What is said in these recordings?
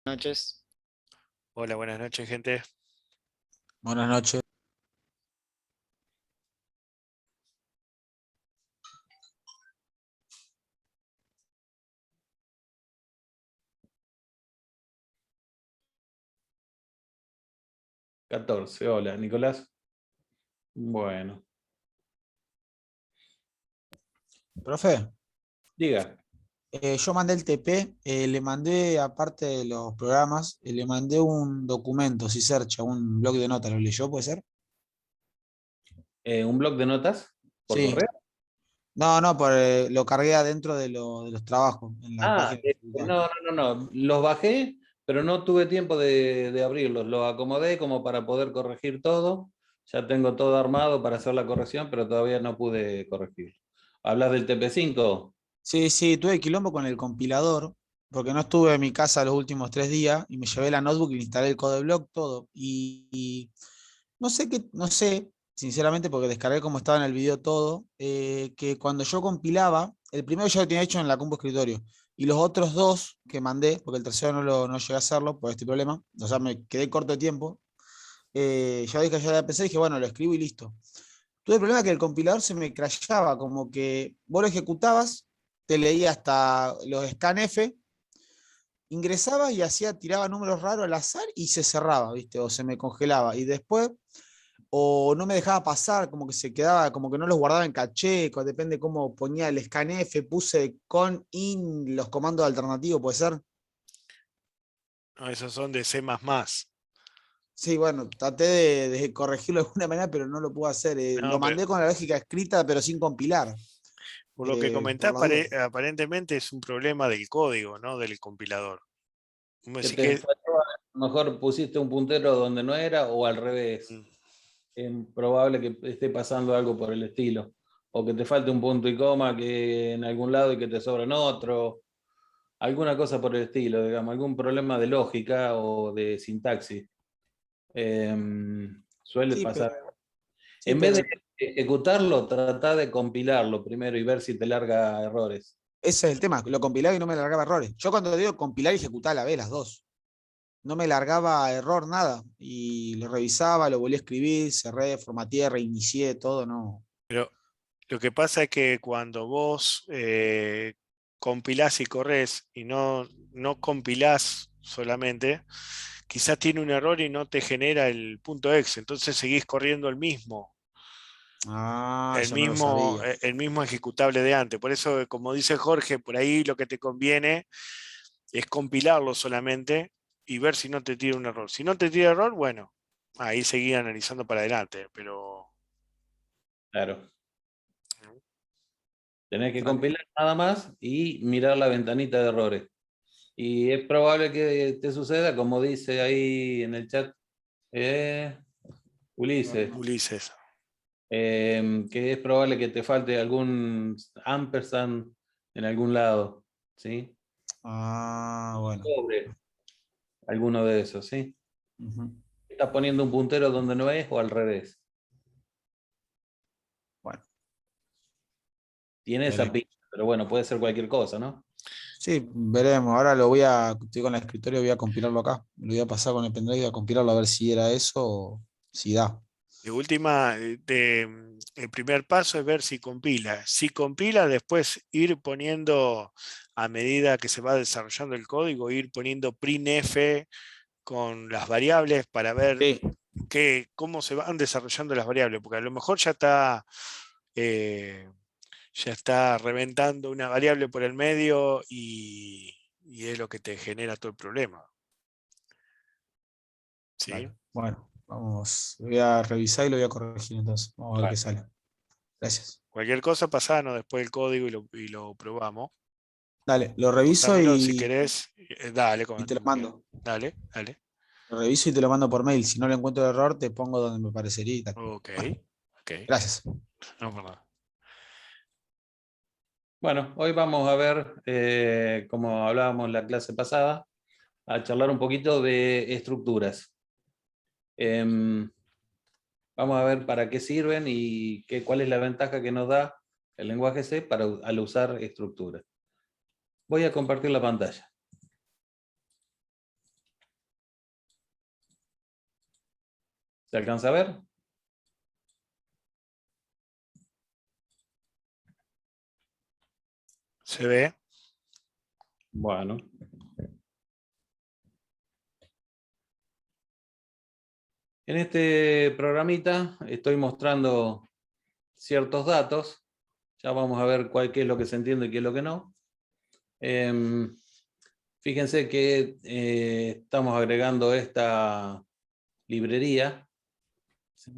Noches. Hola, buenas noches, gente. Buenas noches. Hola, Nicolás. Bueno, Profe, diga. yo mandé el TP, le mandé, aparte de los programas, le mandé un documento, si searcha, un blog de notas, ¿lo leyó, puede ser? ¿Un blog de notas por Sí. correo? No, lo cargué adentro de los trabajos, en la Ah, página de la facultad. no. Los bajé, pero no tuve tiempo de abrirlos. Los acomodé como para poder corregir todo. Ya tengo todo armado para hacer la corrección, pero todavía no pude corregir. ¿Hablas del TP5? Sí, tuve quilombo con el compilador, porque no estuve en mi casa los últimos 3 días y me llevé la notebook y le instalé el codeblock, todo. Y no sé, sinceramente, porque descargué como estaba en el video todo, que cuando yo compilaba, el primero ya lo tenía hecho en la compu escritorio, y los otros dos que mandé, porque el tercero no llegué a hacerlo por este problema, o sea, me quedé corto de tiempo, ya la pensé y dije, bueno, lo escribo y listo. Tuve el problema que el compilador se me crashaba, como que vos lo ejecutabas, te leía hasta los scanf, ingresaba y tiraba números raros al azar y se cerraba, ¿viste? O se me congelaba. Y después o no me dejaba pasar, como que se quedaba, como que no los guardaba en caché, depende cómo ponía el scanf, puse con in los comandos alternativos, ¿puede ser? No, esos son de C++. Sí, bueno, traté de corregirlo de alguna manera, pero no lo pude hacer. No, Lo pero mandé con la lógica escrita, pero sin compilar, por lo que por comentás, las dudas. aparentemente es un problema del código, no del compilador. Me Que decís te que... falló, a lo mejor pusiste un puntero donde no era o al revés. Mm, Es probable que esté pasando algo por el estilo. O que te falte un punto y coma que en algún lado y que te sobra otro. Alguna cosa por el estilo, digamos, algún problema de lógica o de sintaxis. Suele Sí, pasar. sí, En vez de pero ejecutarlo, trata de compilarlo primero y ver si te larga errores. ese es el tema, lo compilaba y no me largaba errores. Yo cuando digo compilar y ejecutar a la vez, las dos. No me largaba error nada. Y lo revisaba, lo volví a escribir, cerré, formateé, reinicié, todo, no. Pero lo que pasa es que cuando vos compilás y corres y no compilás solamente, quizás tiene un error y no te genera el punto exe, entonces seguís corriendo Ah, eso no lo sabía. el mismo ejecutable de antes. Por eso, como dice Jorge, por ahí lo que te conviene es compilarlo solamente y ver si no te tira un error. Si no te tira error, bueno, ahí seguí analizando para adelante, pero... Claro. Tenés que Tranqui. compilar nada más y mirar la ventanita de errores. Y es probable que te suceda, como dice ahí en el chat Ulises, Ulises. que es probable que te falte algún ampersand en algún lado, ¿sí? Ah, bueno. Sobre alguno de esos, ¿sí? Ujú. Estás poniendo un puntero donde no es o al revés. Bueno, Tiene esa veremos. pinta, pero bueno, puede ser cualquier cosa, ¿no? Sí, veremos. Estoy con el escritorio, voy a compilarlo acá. Lo voy a pasar con el pendrive y voy a compilarlo a ver si era eso o si da. De última, el primer paso es ver si compila. Si compila, después ir poniendo, a medida que se va desarrollando el código, ir poniendo printf con las variables para ver Sí. cómo se van desarrollando las variables, porque a lo mejor eh, ya está reventando una variable por el medio y es lo que te genera todo el problema. ¿Sí? Dale. Bueno, vamos. Lo voy a revisar y lo voy a corregir entonces. Vamos a ver qué Vale. sale. Gracias. Cualquier cosa, pasanos después el código y lo probamos. Dale, lo reviso Pásamelo si querés. Dale, y te lo mando. dale, dale. Lo reviso y te lo mando por mail. Si no le encuentro el error, te pongo donde me parecería y tal. Ok, Bueno, ok. gracias. No, por nada. Bueno, hoy vamos a ver, como hablábamos en la clase pasada, a charlar un poquito de estructuras. Vamos a ver para qué sirven y cuál es la ventaja que nos da el lenguaje C al usar estructuras. Voy a compartir la pantalla. ¿Se alcanza a ver? ¿Se ve? Bueno. En este programita estoy mostrando ciertos datos. Ya vamos a ver qué es lo que se entiende y qué es lo que no. Fíjense que estamos agregando esta librería, ¿sí?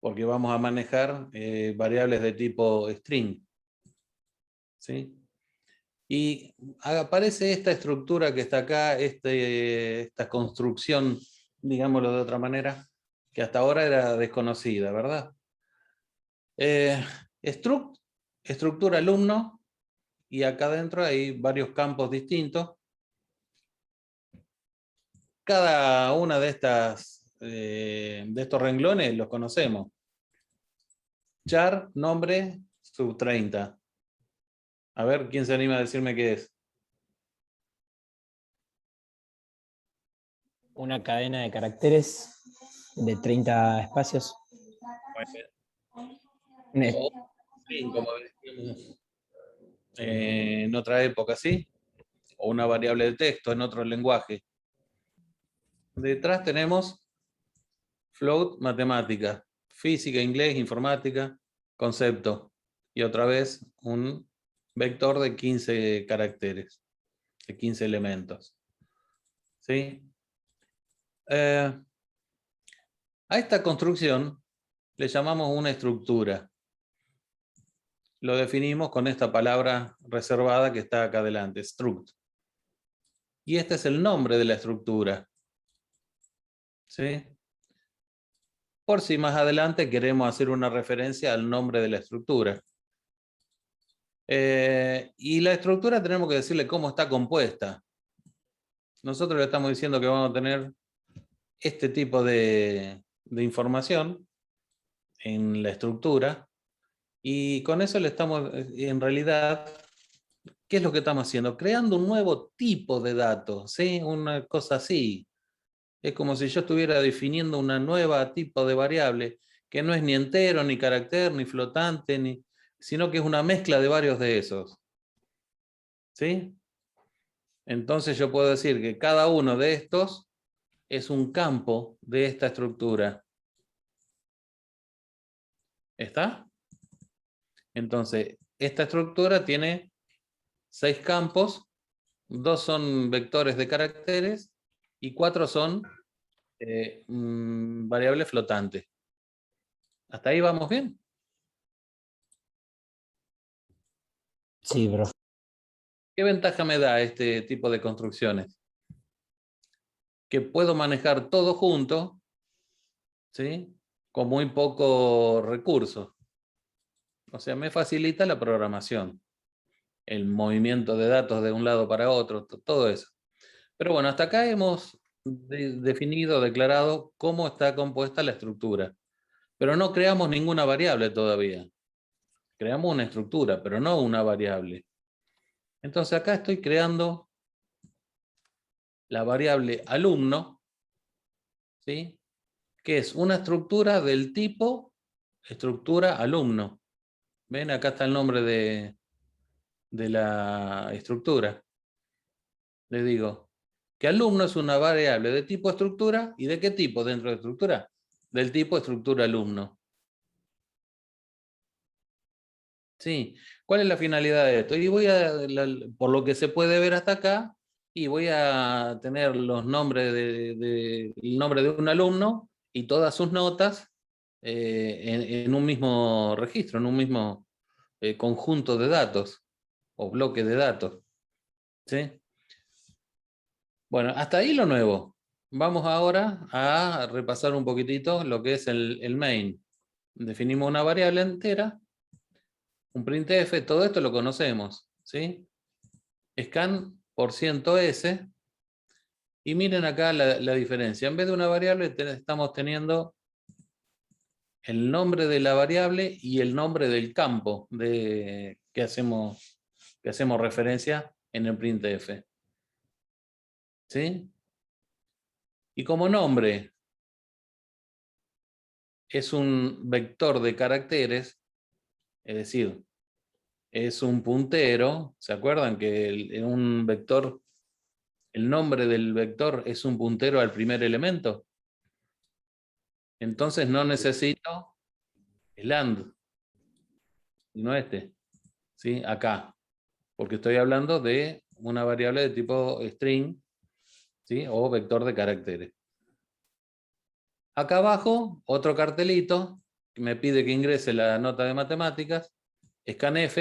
Porque vamos a manejar variables de tipo string, ¿sí? Y aparece esta estructura que está acá, esta construcción, digámoslo de otra manera, que hasta ahora era desconocida, ¿verdad? Struct, estructura alumno, y acá adentro hay varios campos distintos. Cada una de estos renglones los conocemos. Char, nombre, sub 30. A ver, ¿quién se anima a decirme qué es? Una cadena de caracteres de 30 espacios. O string, como decíamos en otra época, ¿sí? O una variable de texto en otro lenguaje. Detrás tenemos float, matemática, física, inglés, informática, concepto. Y otra vez un vector de 15 caracteres, de 15 elementos. ¿Sí? A esta construcción le llamamos una estructura. Lo definimos con esta palabra reservada que está acá adelante, struct. Y este es el nombre de la estructura. ¿Sí? Por si más adelante queremos hacer una referencia al nombre de la estructura. Y la estructura tenemos que decirle cómo está compuesta. Nosotros le estamos diciendo que vamos a tener este tipo de información en la estructura, y con eso le estamos, en realidad, ¿qué es lo que estamos haciendo? Creando un nuevo tipo de datos, ¿sí? Una cosa así. Es como si yo estuviera definiendo una nueva tipo de variable, que no es ni entero, ni carácter, ni flotante, sino que es una mezcla de varios de esos. ¿Sí? Entonces yo puedo decir que cada uno de estos es un campo de esta estructura. ¿Está? Entonces, esta estructura tiene 6 campos, 2 son vectores de caracteres y 4 son variables flotantes. ¿Hasta ahí vamos bien? Sí, profe. ¿Qué ventaja me da este tipo de construcciones? Que puedo manejar todo junto, ¿sí? Con muy poco recurso. O sea, me facilita la programación, el movimiento de datos de un lado para otro, todo eso. Pero bueno, hasta acá hemos definido, declarado cómo está compuesta la estructura. Pero no creamos ninguna variable todavía. Creamos una estructura, pero no una variable. Entonces acá estoy creando la variable alumno, ¿sí? Que es una estructura del tipo estructura alumno. ¿Ven? Acá está el nombre de la estructura. Les digo que alumno es una variable de tipo estructura. ¿Y de qué tipo dentro de estructura? Del tipo estructura alumno. Sí. ¿Cuál es la finalidad de esto? Y voy por lo que se puede ver hasta acá, y voy a tener los nombres el nombre de un alumno y todas sus notas en un mismo registro, en un mismo conjunto de datos o bloque de datos. ¿Sí? Bueno, hasta ahí lo nuevo. Vamos ahora a repasar un poquitito lo que es el main. Definimos una variable entera, un printf, todo esto lo conocemos, ¿sí? Scan por %s, y miren acá la diferencia. En vez de una variable estamos teniendo el nombre de la variable y el nombre del campo que hacemos referencia en el printf. ¿Sí? Y como nombre, es un vector de caracteres, es decir, es un puntero. ¿Se acuerdan que en un vector, el nombre del vector es un puntero al primer elemento? Entonces no necesito el AND, sino este, ¿sí? Acá, porque estoy hablando de una variable de tipo string, ¿sí? O vector de caracteres. Acá abajo, otro cartelito que me pide que ingrese la nota de matemáticas, scanf,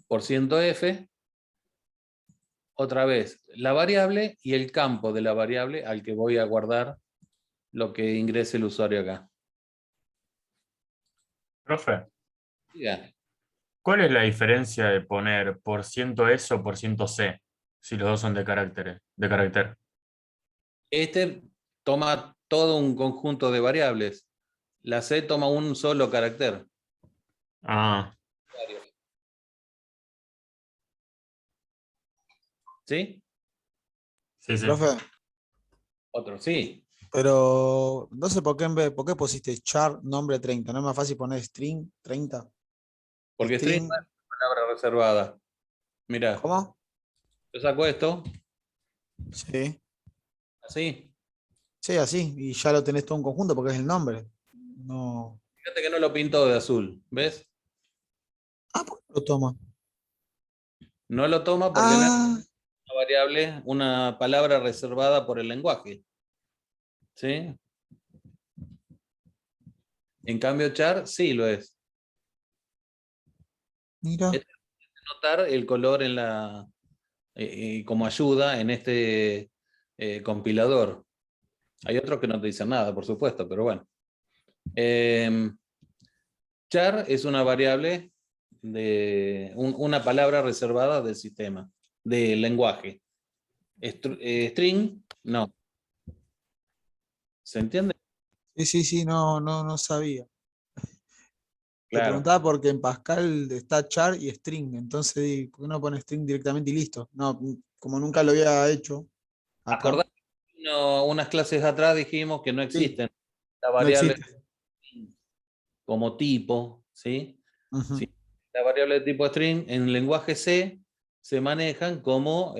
%f, otra vez la variable y el campo de la variable al que voy a guardar lo que ingrese el usuario acá. Profe, Diga. ¿cuál es la diferencia de poner %S o %C si los dos son de carácter? Este toma todo un conjunto de variables. La C toma un solo carácter. Ah, ¿Sí? sí, sí. Profe, Otro, sí. pero no sé por qué pusiste char nombre 30. ¿No es más fácil poner string 30? Porque string no es una palabra reservada. Mira, ¿Cómo? yo saco esto, Sí. así. Sí, así. Y ya lo tenés todo un conjunto porque es el nombre. No. Fíjate que no lo pinto de azul, ¿ves? Ah, ¿por qué no lo toma? No lo toma porque no es Ah, una variable, una palabra reservada por el lenguaje. ¿Sí? En cambio, char sí lo es. mira. Notar el color en la, como ayuda en este compilador. Hay otros que no te dicen nada, por supuesto, pero bueno. Char es una variable de una palabra reservada del sistema, del lenguaje. String, no. ¿Se entiende? Sí, no sabía. Te Claro. preguntaba porque en Pascal está char y string. Entonces, ¿por qué no pone string directamente y listo? No, como nunca lo había hecho acá. Acordate, unas clases atrás dijimos que no Sí, existen la no variable existe. como tipo, ¿sí? Ujú. Sí. La variable de tipo string en lenguaje C se manejan como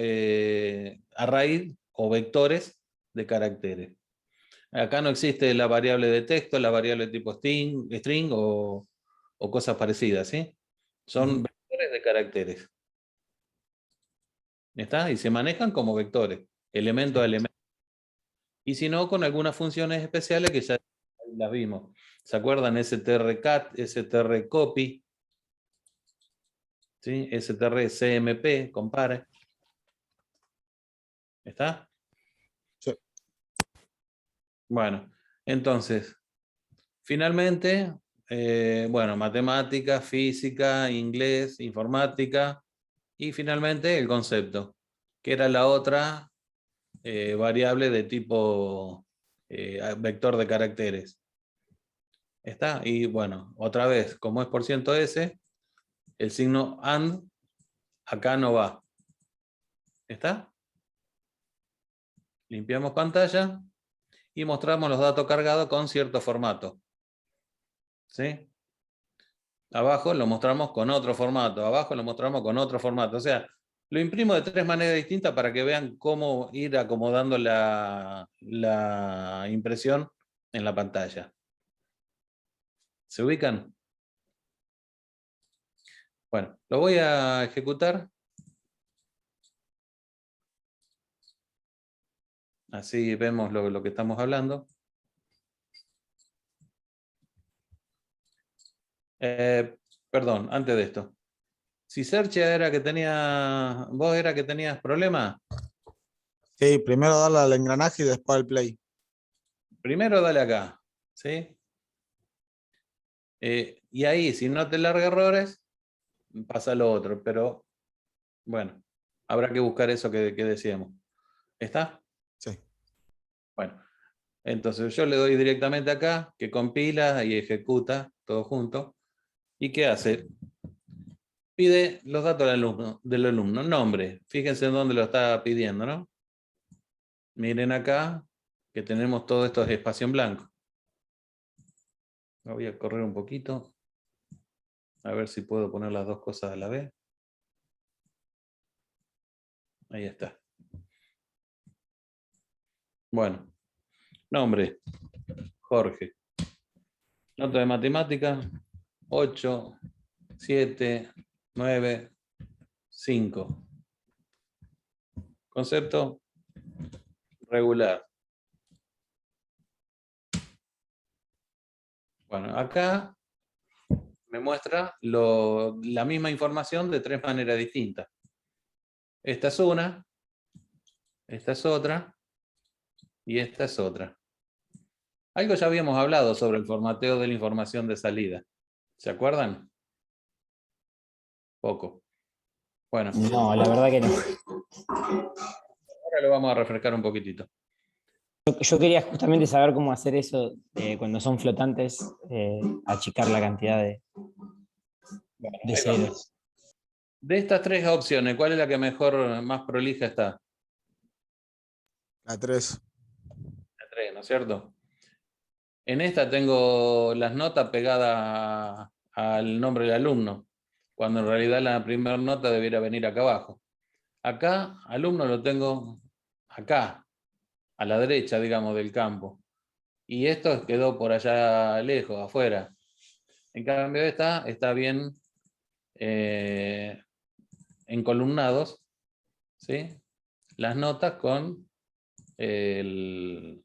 array o vectores de caracteres. Acá no existe la variable de texto, la variable de tipo string o cosas parecidas, ¿sí? Son Ujú. vectores de caracteres. ¿Está? Y se manejan como vectores, elemento a elemento. Y si no, con algunas funciones especiales que ya las vimos. ¿Se acuerdan? strcat, strcopy, ¿sí? strcmp, compare. ¿Está? Sí. Bueno, entonces, finalmente, bueno, matemática, física, inglés, informática y finalmente el concepto, que era la otra variable de tipo vector de caracteres. ¿Está? Y bueno, otra vez, como es %S, el signo AND acá no va. ¿Está? Limpiamos pantalla y mostramos los datos cargados con cierto formato. ¿Sí? Abajo lo mostramos con otro formato, abajo lo mostramos con otro formato. O sea, lo imprimo de 3 maneras distintas para que vean cómo ir acomodando la impresión en la pantalla. ¿Se ubican? Bueno, lo voy a ejecutar. Así vemos lo que estamos hablando. Perdón, antes de esto. Si Sergio era que tenía, vos era que tenías problemas, Sí, primero darle al engranaje y después al play. primero dale acá, ¿sí? Y ahí, si no te larga errores, pasa lo otro, pero bueno, habrá que buscar eso que decíamos. ¿Está? Sí. Bueno, entonces yo le doy directamente acá, que compila y ejecuta todo junto. ¿Y qué hace? Pide los datos del alumno, nombre. Fíjense en dónde lo está pidiendo, ¿no? Miren acá que tenemos todo esto de espacio en blanco. Lo voy a correr un poquito. A ver si puedo poner las dos cosas a la vez. Ahí está. Bueno, nombre, Jorge. Nota de matemática, 8, 7, 9, 5. Concepto, regular. Bueno, acá me muestra la misma información de tres maneras distintas. Esta es una, esta es otra y esta es otra. Algo ya habíamos hablado sobre el formateo de la información de salida. ¿Se acuerdan? Poco. Bueno, No, la verdad que no. ahora lo vamos a refrescar un poquitito. Yo quería justamente saber cómo hacer eso cuando son flotantes, achicar la cantidad de ceros. De estas tres opciones, ¿cuál es la que mejor, más prolija está? La 3. La 3, ¿no es cierto? En esta tengo las notas pegadas al nombre del alumno, cuando en realidad la primera nota debiera venir acá abajo. Acá, alumno lo tengo acá, a la derecha, digamos, del campo. Y esto quedó por allá lejos, afuera. En cambio, esta está bien encolumnados, ¿sí? Las notas con el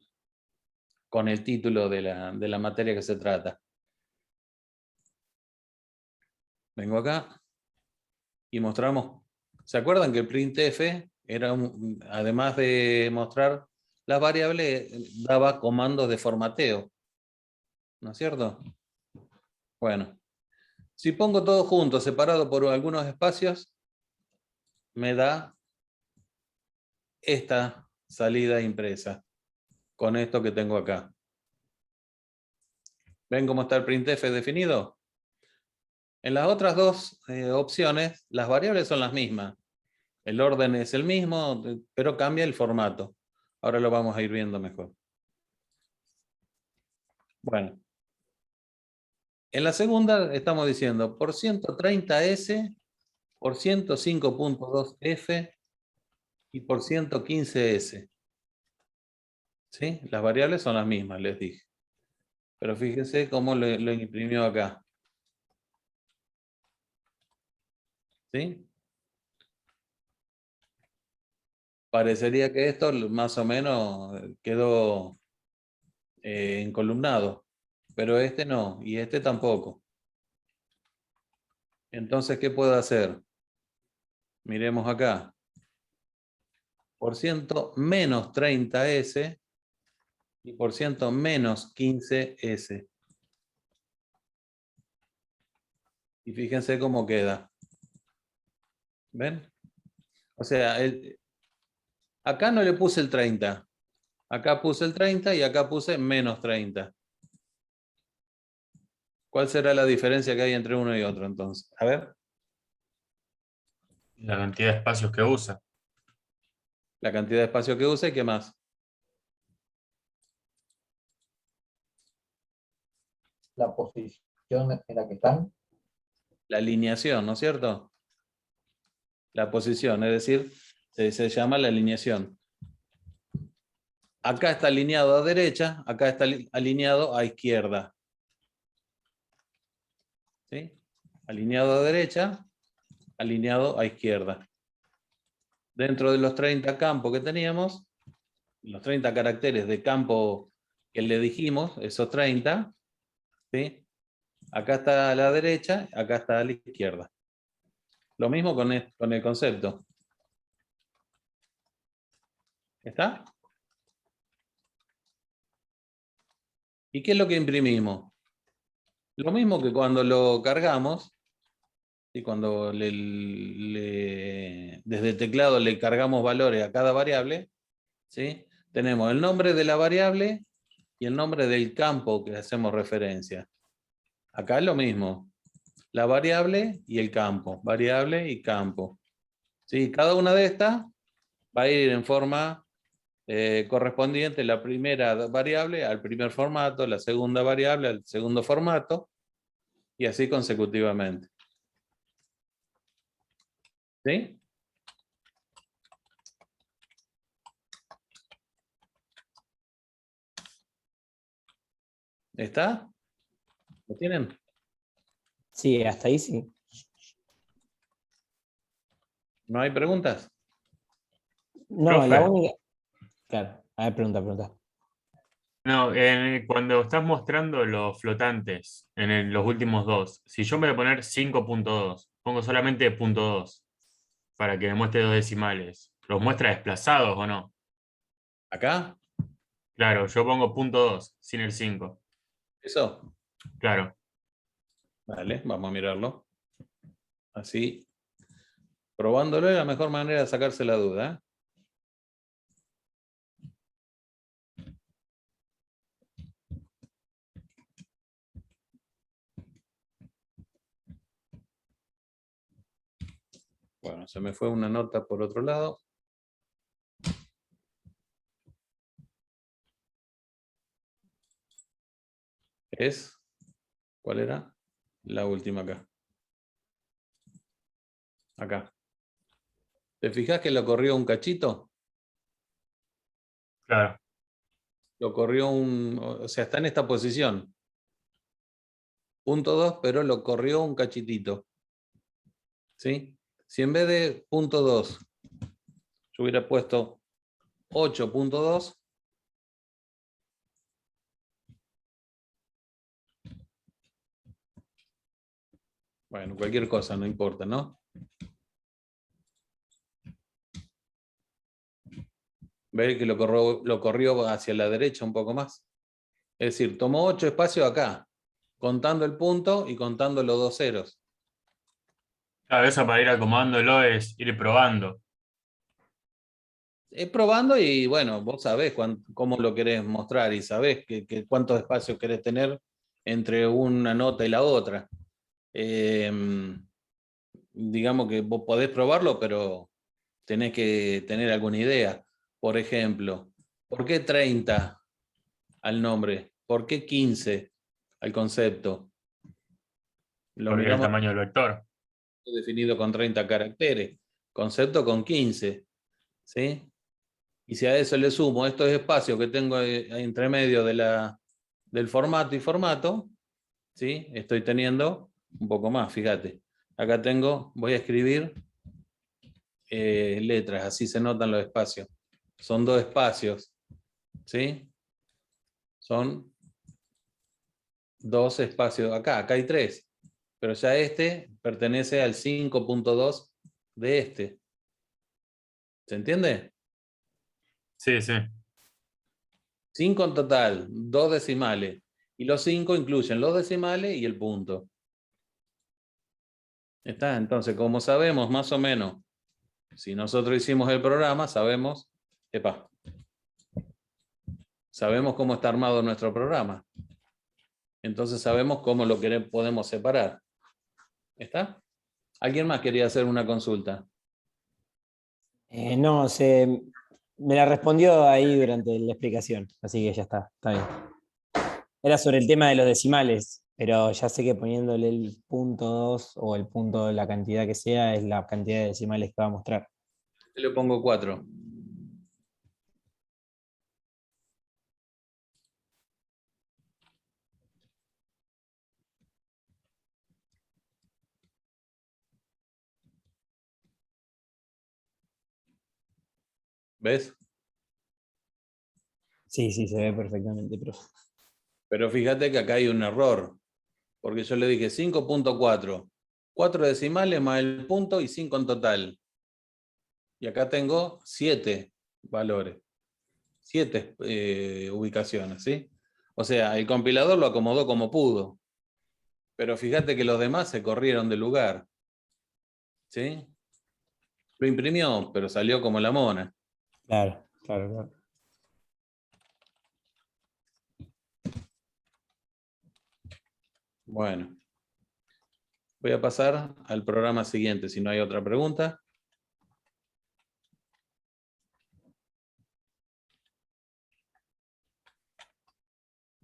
título de la materia que se trata. Vengo acá y mostramos. ¿Se acuerdan que el printf era además de mostrar las variables, daba comandos de formateo? ¿No es cierto? Bueno, si pongo todo junto, separado por algunos espacios, me da esta salida impresa con esto que tengo acá. ¿Ven cómo está el printf definido? En las otras dos opciones, las variables son las mismas. El orden es el mismo, pero cambia el formato. Ahora lo vamos a ir viendo mejor. Bueno. En la segunda estamos diciendo por 130S, por 105.2F y por 115S. ¿Sí? Las variables son las mismas, les dije. Pero fíjense cómo lo imprimió acá. ¿Sí? Parecería que esto más o menos quedó encolumnado, pero este no, y este tampoco. Entonces, ¿qué puedo hacer? Miremos acá. Por ciento menos 30S y por ciento menos 15S. Y fíjense cómo queda. ¿Ven? O sea, acá no le puse el 30. Acá puse el 30 y acá puse menos 30. ¿Cuál será la diferencia que hay entre uno y otro entonces? A ver. La cantidad de espacios que usa. La cantidad de espacio que usa y qué más. La posición en la que están. La alineación, ¿no es cierto? La posición, es decir, se llama la alineación. Acá está alineado a derecha, acá está alineado a izquierda. ¿Sí? Alineado a derecha, alineado a izquierda. Dentro de los 30 campos que teníamos, los 30 caracteres de campo que le dijimos, esos 30, ¿sí? Acá está a la derecha, acá está a la izquierda. Lo mismo con el concepto. ¿Está? ¿Y qué es lo que imprimimos? Lo mismo que cuando lo cargamos, y cuando desde el teclado le cargamos valores a cada variable, ¿sí? Tenemos el nombre de la variable y el nombre del campo que hacemos referencia. Acá es lo mismo. La variable y el campo. Variable y campo. ¿Sí? Cada una de estas va a ir en forma correspondiente la primera variable al primer formato, la segunda variable al segundo formato, y así consecutivamente. ¿Sí? ¿Está? ¿Lo tienen? Sí, hasta ahí sí. ¿No hay preguntas? No, la Profe. única. Claro, a ver, pregunta. No, cuando estás mostrando los flotantes en los últimos dos, si yo me voy a poner 5.2, pongo solamente punto 2 para que me muestre dos decimales. ¿Los muestra desplazados o no? ¿Acá? Claro, yo pongo punto 2 sin el 5. ¿Eso? Claro. Vale, vamos a mirarlo. Así. Probándolo es la mejor manera de sacarse la duda, ¿eh? Bueno, se me fue una nota por otro lado. ¿Cuál era? La última acá. Acá. ¿Te fijas que lo corrió un cachito? Claro. Lo corrió o sea, está en esta posición. Punto 2, pero lo corrió un cachitito. ¿Sí? Si en vez de punto 2 yo hubiera puesto 8.2, bueno, cualquier cosa, no importa, ¿no? ¿Ve que lo corrió hacia la derecha un poco más? Es decir, tomó 8 espacios acá, contando el punto y contando los dos ceros. Claro, eso para ir acomodándolo es ir probando. Es probando y bueno, vos sabés cómo lo querés mostrar y sabés cuántos espacios querés tener entre una nota y la otra. Digamos que vos podés probarlo, pero tenés que tener alguna idea. Por ejemplo, ¿por qué 30 al nombre? ¿Por qué 15 al concepto? Lo Porque es el miramos tamaño del vector. definido con 30 caracteres, concepto con 15, ¿sí? Y si a eso le sumo estos espacios que tengo entre medio del formato y formato, ¿sí? Estoy teniendo un poco más, fíjate. Acá voy a escribir letras, así se notan los espacios. Son 2 espacios, ¿sí? Son 2 espacios acá hay 3, pero ya este pertenece al 5.2 de este. ¿Se entiende? Sí, sí. 5 en total, 2 decimales. Y los 5 incluyen los decimales y el punto. ¿Está? Entonces, como sabemos más o menos, si nosotros hicimos el programa, sabemos cómo está armado nuestro programa. Entonces sabemos cómo lo podemos separar. ¿Está? ¿Alguien más quería hacer una consulta? No, me la respondió ahí durante la explicación, así que ya está bien. Era sobre el tema de los decimales, pero ya sé que poniéndole el punto 2 o el punto de la cantidad que sea, es la cantidad de decimales que va a mostrar. Yo le pongo 4. ¿Ves? Sí, se ve perfectamente, profe. Pero fíjate que acá hay un error, porque yo le dije 5.4, 4 decimales más el punto y 5 en total. Y acá tengo 7 valores, 7 ubicaciones, ¿sí? O sea, el compilador lo acomodó como pudo, pero fíjate que los demás se corrieron del lugar, ¿sí? Lo imprimió, pero salió como la mona. Claro. Bueno, voy a pasar al programa siguiente, si no hay otra pregunta.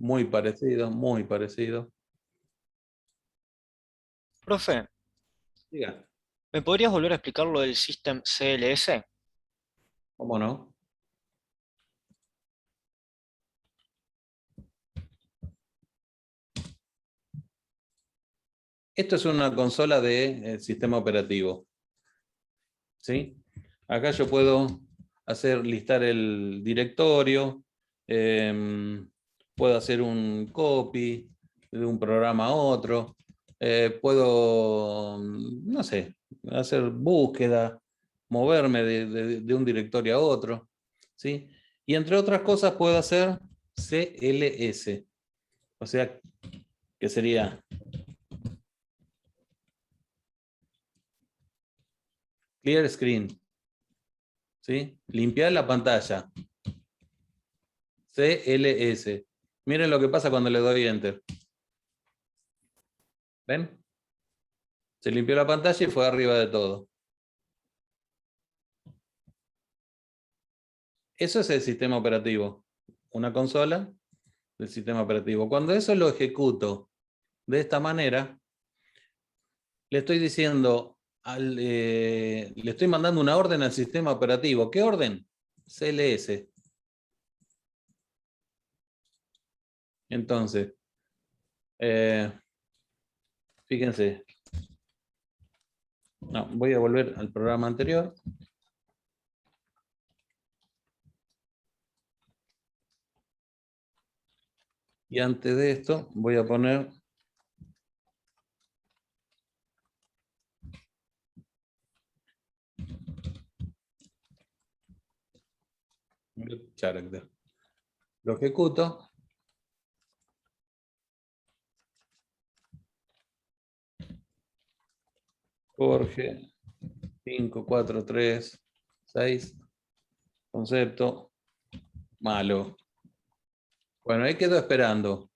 Muy parecido, muy parecido. Profe, Diga, ¿me podrías volver a explicar lo del System CLS? ¿cómo no? Esto es una consola de sistema operativo. ¿Sí? Acá yo puedo listar el directorio, puedo hacer un copy de un programa a otro, puedo, no sé, hacer búsqueda, moverme de un directorio a otro, ¿sí? Y entre otras cosas puedo hacer CLS, o sea, que sería Clear Screen, ¿sí? Limpiar la pantalla. CLS. Miren lo que pasa cuando le doy Enter. ¿Ven? Se limpió la pantalla y fue arriba de todo. Eso es el sistema operativo. Una consola del sistema operativo. Cuando eso lo ejecuto de esta manera, le estoy diciendo, le estoy mandando una orden al sistema operativo. ¿Qué orden? CLS. Entonces, fíjense. No, voy a volver al programa anterior. Y antes de esto voy a poner character. Lo ejecuto. Jorge 5, 4, 3, 6. Concepto malo. Bueno, ahí quedó esperando.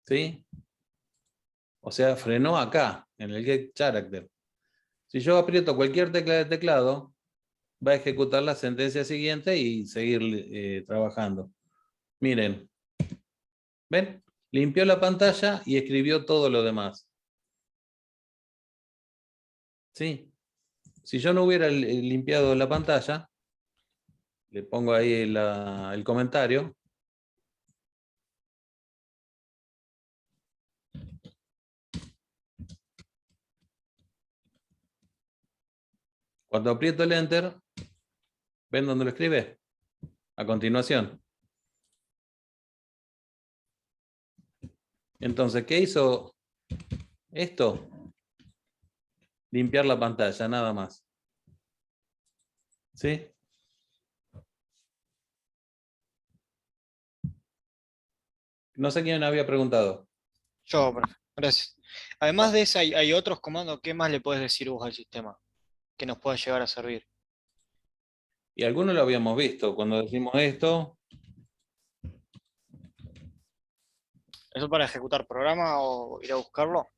¿Sí? O sea, frenó acá, en el get character. Si yo aprieto cualquier tecla de teclado, va a ejecutar la sentencia siguiente y seguir trabajando. Miren. ¿Ven? Limpió la pantalla y escribió todo lo demás. ¿Sí? Si yo no hubiera limpiado la pantalla, le pongo ahí el comentario. Cuando aprieto el Enter, ¿ven dónde lo escribe? A continuación. Entonces, ¿qué hizo esto? Limpiar la pantalla, nada más. ¿Sí? No sé quién había preguntado. Yo, profe, gracias. Además de ese, hay otros comandos. ¿Qué más le puedes decir vos al sistema que nos pueda llegar a servir? Y algunos lo habíamos visto. Cuando decimos esto, ¿Eso para ejecutar programa o ir a buscarlo?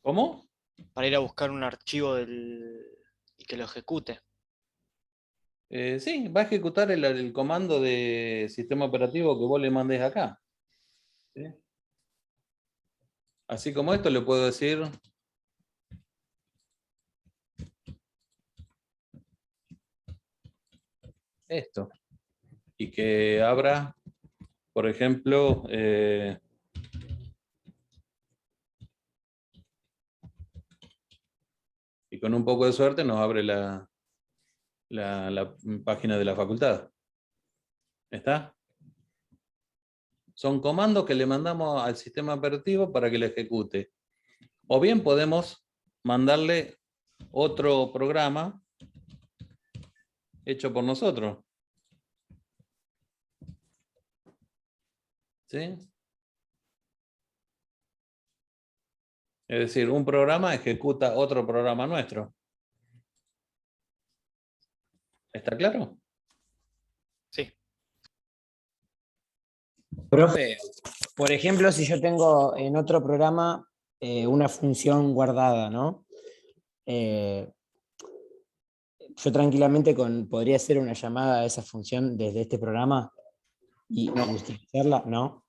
¿cómo? Para ir a buscar un archivo y que lo ejecute. Sí, va a ejecutar el comando de sistema operativo que vos le mandes acá. ¿Sí? Así como esto le puedo decir esto. Y que abra, por ejemplo, y con un poco de suerte nos abre la página de la facultad. ¿Está? Son comandos que le mandamos al sistema operativo para que lo ejecute. O bien podemos mandarle otro programa hecho por nosotros. ¿Sí? Es decir, un programa ejecuta otro programa nuestro. ¿Está claro? Sí. Profe, por ejemplo, si yo tengo en otro programa una función guardada, ¿no? Yo tranquilamente podría hacer una llamada a esa función desde este programa. ¿Y No. utilizarla? No.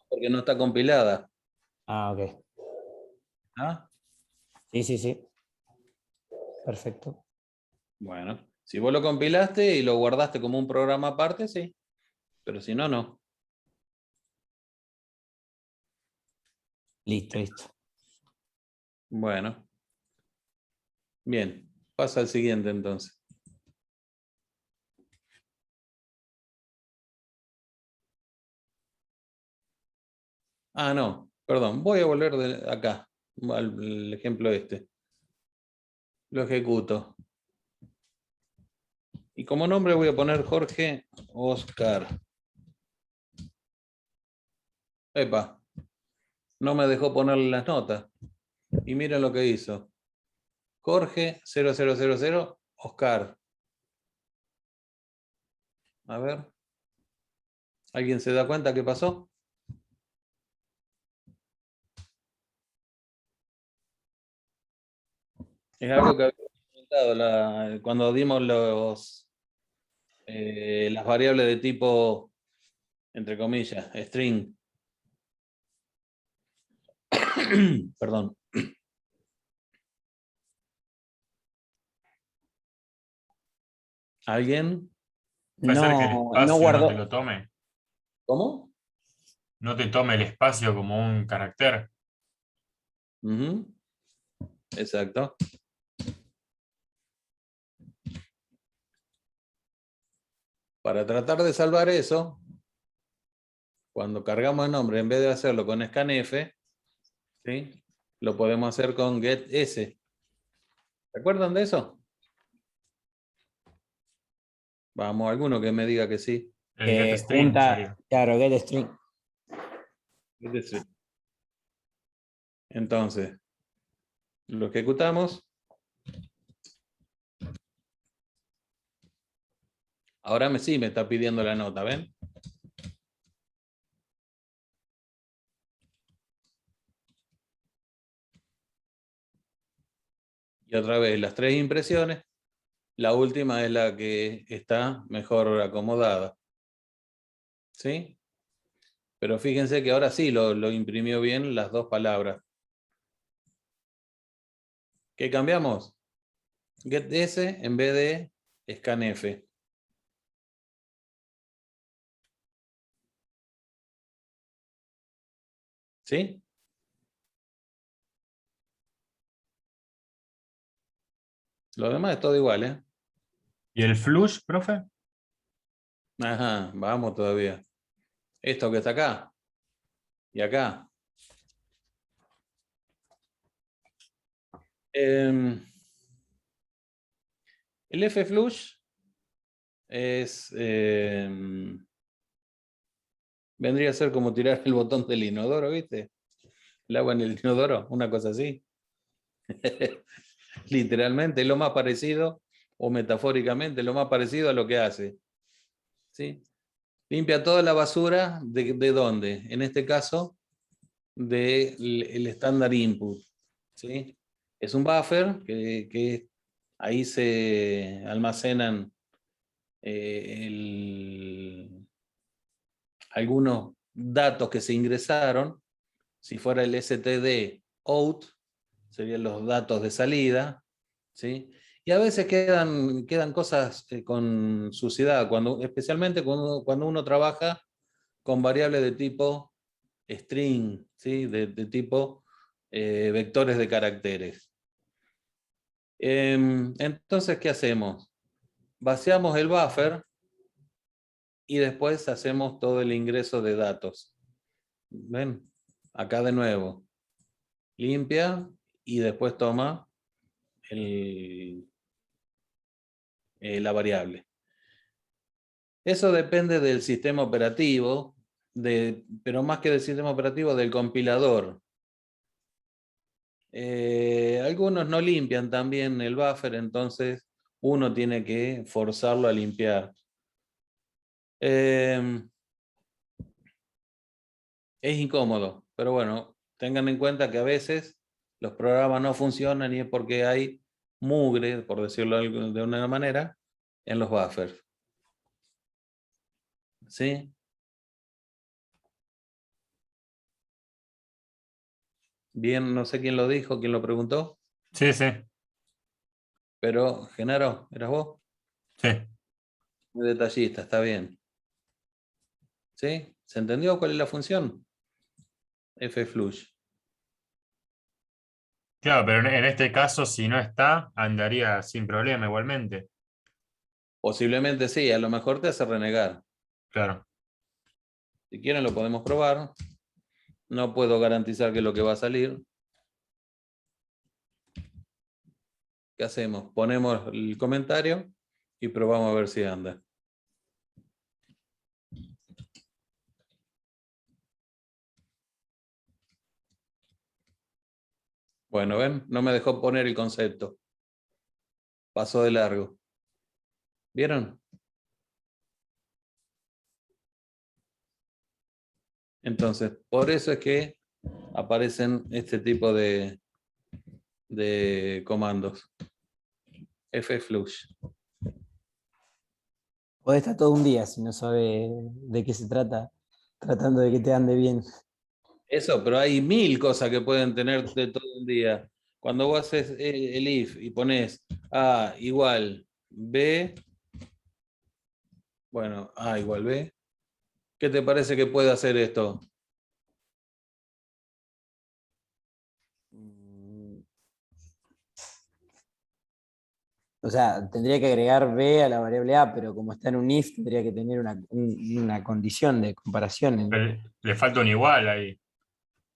porque no está compilada. Ah, ok. ¿Ah? Sí, sí, sí. Perfecto. Bueno, si vos lo compilaste y lo guardaste como un programa aparte, sí. Pero si no, no. Listo, listo. Bueno. Bien. Pasa al siguiente entonces. Ah, no. Perdón. Voy a volver de acá. Al ejemplo este. Lo ejecuto. Y como nombre voy a poner Jorge Oscar. Epa. No me dejó ponerle las notas. Y miren lo que hizo. Jorge 0000 Oscar. A ver. ¿Alguien se da cuenta qué pasó? Es algo que había comentado cuando dimos las variables de tipo, entre comillas, string. Perdón. ¿Alguien? Puede ser que el No, no espacio no te guardó. lo tome, ¿Cómo? no te tome el espacio como un carácter. Ujú. Exacto. Para tratar de salvar eso, cuando cargamos el nombre, en vez de hacerlo con scanf, ¿sí? Lo podemos hacer con getS. ¿Se acuerdan de eso? Vamos, alguno que me diga que sí. El get string Junta, sería. claro, get string. GetS. Entonces, lo ejecutamos. Ahora sí me está pidiendo la nota, ¿ven? Y otra vez, las tres impresiones. La última es la que está mejor acomodada. ¿Sí? Pero fíjense que ahora sí lo imprimió bien las dos palabras. ¿Qué cambiamos? GetS en vez de scanf. ¿Sí? Lo demás es todo igual, ¿eh? ¿Y el flush, profe? Ajá, vamos todavía. Esto que está acá. Y acá. El F-flush es... vendría a ser como tirar el botón del inodoro, ¿viste? El agua en el inodoro, una cosa así. Literalmente, es lo más parecido, o metafóricamente, lo más parecido a lo que hace. ¿Sí? Limpia toda la basura, ¿de dónde? En este caso, del estándar input. ¿Sí? Es un buffer que ahí se almacenan algunos datos que se ingresaron. Si fuera el std out, serían los datos de salida, ¿sí? Y a veces quedan cosas con suciedad, especialmente cuando uno trabaja con variables de tipo string, ¿sí? De tipo vectores de caracteres. Entonces, ¿qué hacemos? Vaciamos el buffer y después hacemos todo el ingreso de datos. ¿Ven? Acá de nuevo. Limpia y después toma la variable. Eso depende del sistema operativo, pero más que del sistema operativo, del compilador. Algunos no limpian también el buffer, entonces uno tiene que forzarlo a limpiar. Es incómodo, pero bueno, tengan en cuenta que a veces los programas no funcionan y es porque hay mugre, por decirlo de una manera, en los buffers. ¿Sí? Bien, no sé quién lo dijo, quién lo preguntó, Sí, sí, pero Genaro, ¿eras vos? sí. Muy detallista, está bien. ¿Sí? ¿Se entendió cuál es la función? F-Flush. Claro, pero en este caso, si no está, andaría sin problema igualmente. Posiblemente sí, a lo mejor te hace renegar. Claro. Si quieren lo podemos probar. No puedo garantizar que es lo que va a salir. ¿Qué hacemos? Ponemos el comentario y probamos a ver si anda. Bueno, ¿ven? No me dejó poner el concepto. Pasó de largo. ¿Vieron? Entonces, por eso es que aparecen este tipo de comandos. F-Flush. Podés estar todo un día si no sabe de qué se trata, tratando de que te ande bien. Eso, pero hay 1000 cosas que pueden tener de todo un día. Cuando vos haces el if y pones A igual B, bueno, A igual B, ¿qué te parece que puede hacer esto? O sea, tendría que agregar B a la variable A, pero como está en un if, tendría que tener una condición de comparación. Pero le falta un igual ahí.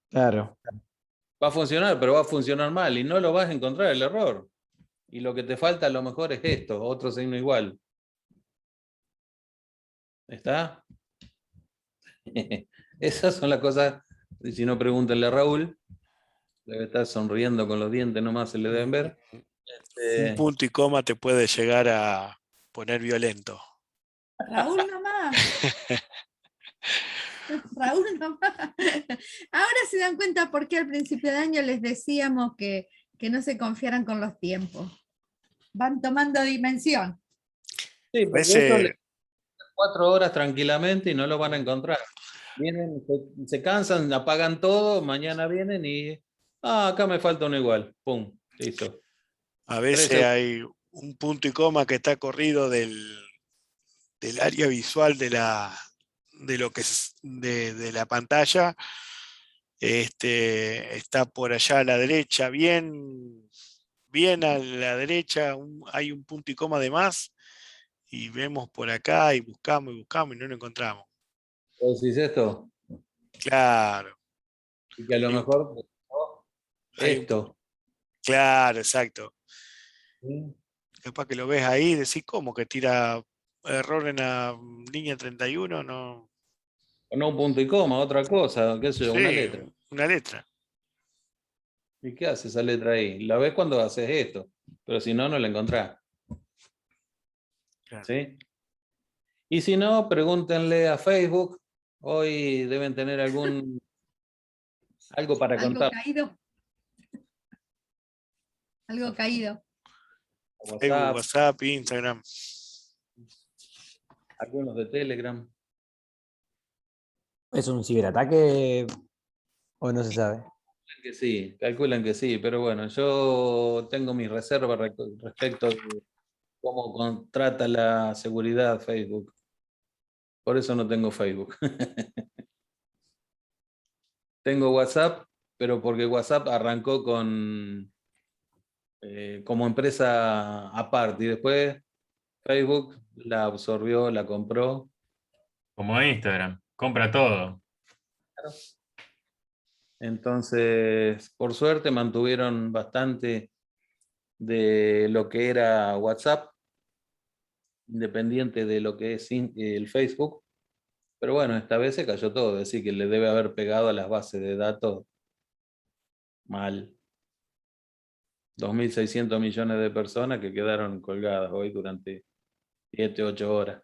Claro. Va a funcionar, pero va a funcionar mal y no lo vas a encontrar el error. Y lo que te falta a lo mejor es esto, otro signo igual. ¿Está? Esas son las cosas, y si no pregúntenle a Raúl, debe estar sonriendo con los dientes nomás, se le deben ver. Un punto y coma te puede llegar a poner violento. Raúl nomás. Raúl nomás. Ahora se dan cuenta por qué al principio de año les decíamos que no se confiaran con los tiempos. Van tomando dimensión. Sí, A porque eso le veces, 4 horas tranquilamente y no lo van a encontrar. Vienen, se cansan, apagan todo, mañana vienen y, acá me falta uno igual. Pum, listo. a 3 veces segundos. hay un punto y coma que está corrido del área visual de lo que es de la pantalla. Está por allá a la derecha, bien a la derecha, hay un punto y coma de más, y vemos por acá y buscamos y no lo encontramos. ¿Vos decís esto? Claro, Y que a lo hay un, mejor hay un esto. claro, exacto. ¿Sí? Capaz que lo ves ahí y decís, ¿cómo que tira error en la línea 31? No. O no un punto y coma, otra cosa, qué sé yo, una Sí, letra. una letra. ¿Y qué hace esa letra ahí? La ves cuando haces esto, pero si no, no la encontrás. Claro. ¿Sí? Y si no, pregúntenle a Facebook. Hoy deben tener algo para Algo contar. caído. Algo caído. Facebook, WhatsApp, WhatsApp, Instagram. algunos de Telegram. ¿Es un ciberataque o no se sabe? Que sí, calculan que sí, pero bueno, yo tengo mis reservas respecto de cómo contrata la seguridad Facebook. Por eso no tengo Facebook. Tengo WhatsApp, pero porque WhatsApp arrancó como empresa aparte y después Facebook la absorbió, la compró. Como Instagram. Compra todo. Entonces, por suerte, mantuvieron bastante de lo que era WhatsApp, independiente de lo que es el Facebook. Pero bueno, esta vez se cayó todo, es decir, que le debe haber pegado a las bases de datos mal. 2.600 millones de personas que quedaron colgadas hoy durante 7, 8 horas.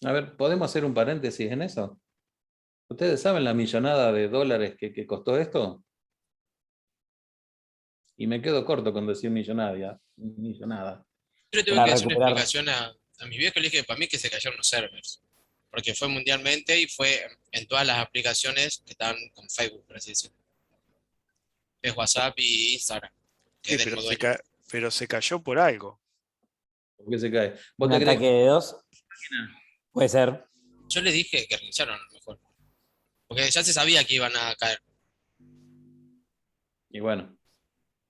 A ver, ¿podemos hacer un paréntesis en eso? ¿Ustedes saben la millonada de dólares que costó esto? Y me quedo corto con decir millonada. Yo le tuve Para que decir una recuperar. explicación a mi viejo, le dije, para mí que se cayeron los servers. porque fue mundialmente y fue en todas las aplicaciones que están con Facebook, por así decirlo. Es WhatsApp y Instagram, que Sí, es del pero mismo dueño. pero se cayó por algo. ¿Por qué se cae? ¿Vos Un te crees ataque de 2. Puede ser. Yo les dije que reiniciaron a lo mejor, porque ya se sabía que iban a caer. Y bueno,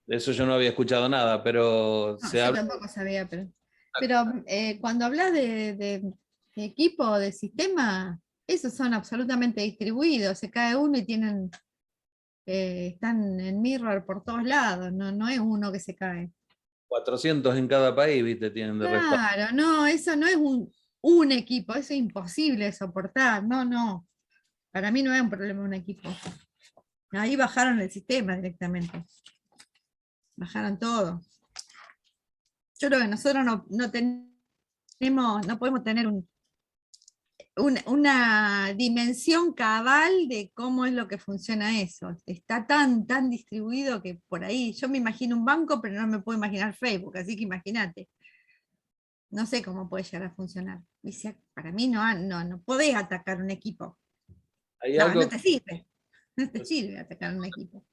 de eso yo no había escuchado nada, pero No, se yo habla. tampoco sabía, pero cuando hablas de equipo o de sistema, esos son absolutamente distribuidos. Se cae uno y tienen, están en mirror por todos lados, no es uno que se cae. 400 en cada país, viste, tienen de respaldo. Claro, no, eso no es un equipo, eso es imposible de soportar. No. Para mí no es un problema un equipo. Ahí bajaron el sistema directamente. Bajaron todo. Yo creo que nosotros no tenemos, no podemos tener una dimensión cabal de cómo es lo que funciona eso. Está tan distribuido que por ahí, yo me imagino un banco, pero no me puedo imaginar Facebook, así que imagínate. No sé cómo puede llegar a funcionar. Para mí no podés atacar un equipo. Hay No, algo, no te sirve. No te sirve atacar un equipo.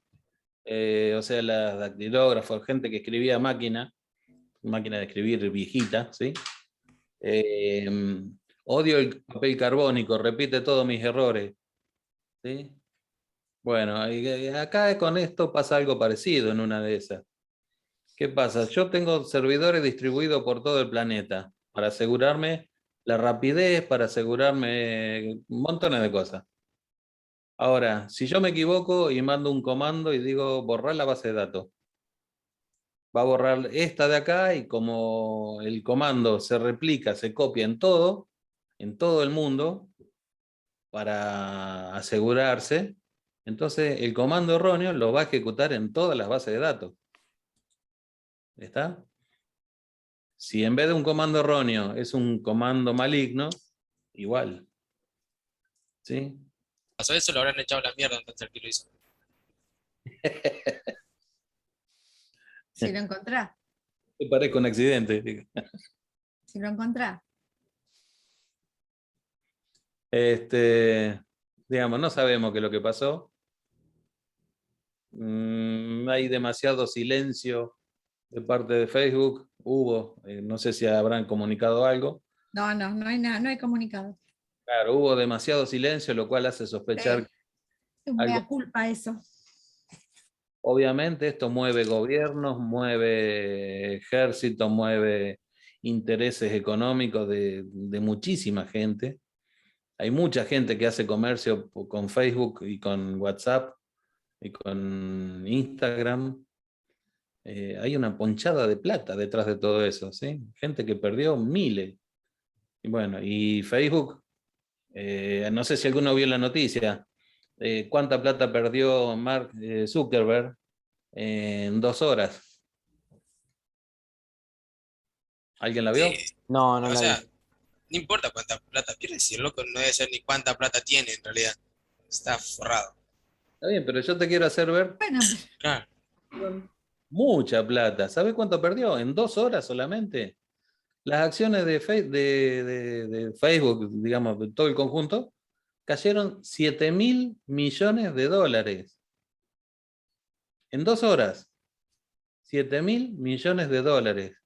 o sea, las dactilógrafos, gente que escribía a máquina de escribir viejita, ¿sí? Odio el papel carbónico, repite todos mis errores, ¿sí? Bueno, acá con esto pasa algo parecido en una de esas. ¿Qué pasa? Yo tengo servidores distribuidos por todo el planeta para asegurarme la rapidez, para asegurarme montones de cosas. Ahora, si yo me equivoco y mando un comando y digo borrar la base de datos, va a borrar esta de acá y como el comando se replica, se copia en todo el mundo, para asegurarse, entonces el comando erróneo lo va a ejecutar en todas las bases de datos. ¿Está? Si en vez de un comando erróneo es un comando maligno, igual. ¿Sí? Pasó eso, lo habrán echado a la mierda entonces el que lo hizo. Si lo encontrás, Me parezca un accidente. si lo encontrás. Digamos, no sabemos qué es lo que pasó. Hay demasiado silencio de parte de Facebook. No sé si habrán comunicado algo. No hay nada, no hay comunicado. Claro, hubo demasiado silencio, lo cual hace sospechar que Es un algo. mea culpa eso. Obviamente esto mueve gobiernos, mueve ejércitos, mueve intereses económicos de muchísima gente. Hay mucha gente que hace comercio con Facebook y con WhatsApp y con Instagram. Hay una ponchada de plata detrás de todo eso, ¿sí? Gente que perdió miles. Y bueno, y Facebook, no sé si alguno vio la noticia, cuánta plata perdió Mark Zuckerberg en 2 horas. ¿Alguien la vio? Sí, No, no o la sea, vi. no importa cuánta plata pierde, si el loco no debe ser ni cuánta plata tiene en realidad. Está forrado. Está bien, pero yo te quiero hacer ver Bueno, Claro. mucha plata. ¿Sabes cuánto perdió? En 2 horas solamente. Las acciones de Facebook, digamos, de todo el conjunto, cayeron 7.000 millones de dólares. En 2 horas. 7.000 millones de dólares.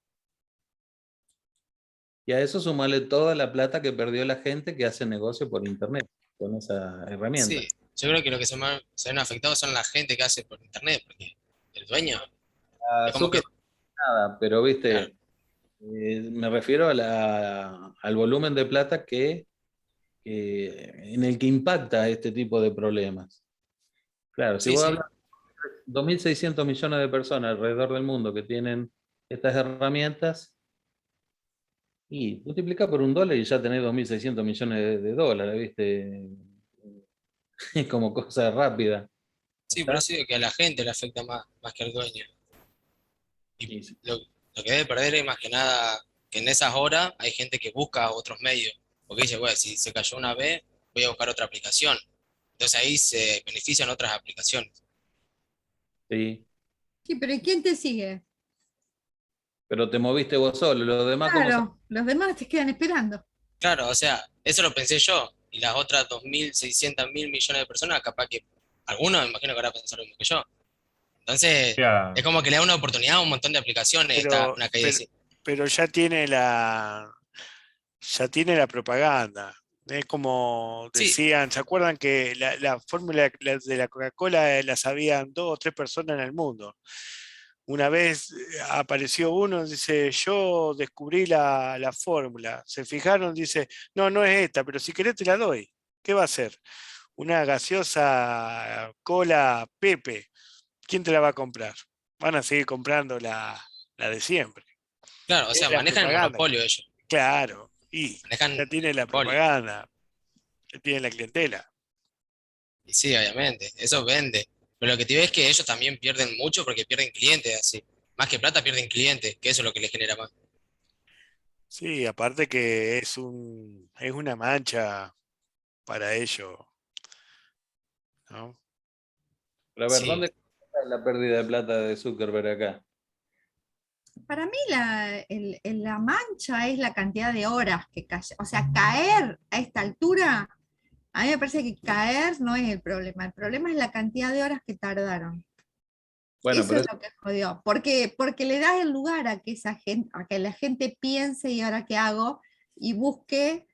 Y a eso sumarle toda la plata que perdió la gente que hace negocio por internet con esa herramienta. Sí, yo creo que lo que se ven afectados son la gente que hace por internet, porque el dueño A es como que, Zuckerberg nada, pero viste, claro, me refiero al volumen de plata en el que impacta este tipo de problemas. Claro, si sí, vos sí, hablas de 2.600 millones de personas alrededor del mundo que tienen estas herramientas, y multiplica por $1 y ya tenés 2.600 millones de dólares, ¿viste? Es como cosa rápida. sí, por eso digo que a la gente le afecta más que al dueño. Y Sí. lo que debe perder es más que nada que en esas horas hay gente que busca otros medios, porque dice, bueno, si se cayó una vez, voy a buscar otra aplicación. Entonces ahí se benefician otras aplicaciones. Sí, sí, pero ¿y quién te sigue? pero te moviste vos solo, los demás, ¿cómo se... Claro, los demás te quedan esperando. Claro, o sea, Eso lo pensé yo. Y las otras 2.600.000 millones de personas, capaz que algunos me imagino que habrá pensado lo mismo que yo. Entonces, Ya, es como que le da una oportunidad a un montón de aplicaciones Pero, una caída pero, así. pero ya tiene la propaganda. Es como Sí, decían, ¿se acuerdan que la fórmula de la Coca-Cola la sabían 2 o 3 personas en el mundo? Una vez apareció uno, dice, yo descubrí la fórmula. Se fijaron, dice, no, no es esta, pero si querés te la doy. ¿Qué va a hacer? Una gaseosa cola Pepe. ¿Quién te la va a comprar? Van a seguir comprando la de siempre. claro, o Es sea, la manejan el propaganda. monopolio ellos. Claro, y Manejan ya el tiene la monopolio. propaganda, ya tiene la clientela. Y sí, obviamente, eso vende. Pero lo que te digo es que ellos también pierden mucho porque pierden clientes así. Más que plata, pierden clientes, que eso es lo que les genera más. Sí, aparte que es una mancha para ellos, ¿no? Pero a ver, Sí, ¿dónde está la pérdida de plata de Zuckerberg acá? Para mí la mancha es la cantidad de horas que cae. O sea, caer a esta altura, a mí me parece que caer no es el problema es la cantidad de horas que tardaron. Bueno, Eso pero es lo que jodió, porque le da el lugar a que esa gente, a que la gente piense y ahora qué hago y busque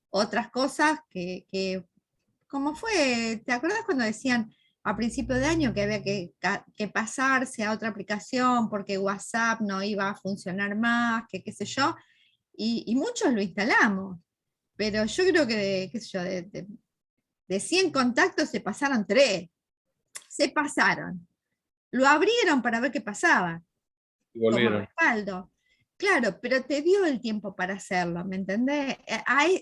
otras cosas como fue, ¿te acuerdas cuando decían a principio de año que había que pasarse a otra aplicación porque WhatsApp no iba a funcionar más, que qué sé yo? Y muchos lo instalamos, pero yo creo que, qué sé yo, de 100 contactos se pasaron 3, se pasaron. Lo abrieron para ver qué pasaba como volvieron. respaldo. Claro, pero te dio el tiempo para hacerlo, ¿me entendés?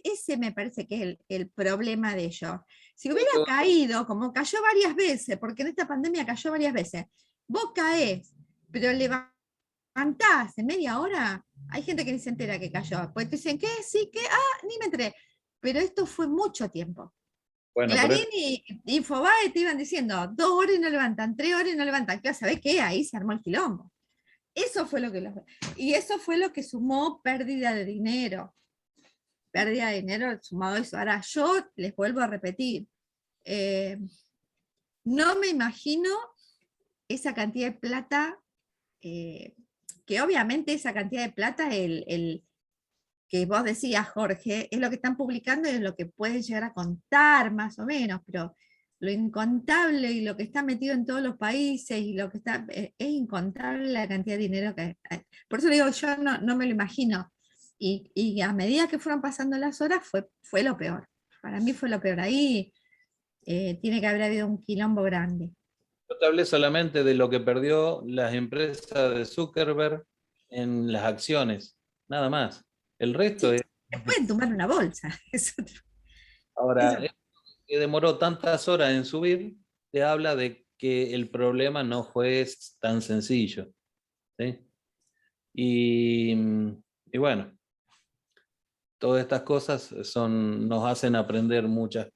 Ese me parece que es el problema de ellos. Si hubiera caído, como cayó varias veces, porque en esta pandemia cayó varias veces, vos caés, pero levantás en media hora, hay gente que ni se entera que cayó. Pues te dicen, ¿qué? Sí, ¿qué? Ah, ni me enteré. Pero esto fue mucho tiempo. Bueno, pero Clarín y Infobae te iban diciendo, 2 horas y no levantan, 3 horas y no levantan. Claro, ¿sabés qué? Ahí se armó el quilombo. Eso fue lo que y eso fue lo que sumó pérdida de dinero. Pérdida de dinero sumado a eso. Ahora, yo les vuelvo a repetir, eh, no me imagino esa cantidad de plata, eh, que obviamente esa cantidad de plata, el que vos decías, Jorge, es lo que están publicando y es lo que pueden llegar a contar más o menos, pero lo incontable y lo que está metido en todos los países y lo que está, es incontable la cantidad de dinero que hay. Por eso digo, yo no me lo imagino. Y a medida que fueron pasando las horas fue lo peor. Para mí fue lo peor. Ahí tiene que haber habido un quilombo grande. yo te hablé solamente de lo que perdió las empresas de Zuckerberg en las acciones, nada más. El resto Sí, es... te pueden tumbar una bolsa. Eso, Ahora, esto que demoró tantas horas en subir, te habla de que el problema no fue tan sencillo. ¿Sí? Y, y bueno, todas estas cosas nos hacen aprender muchas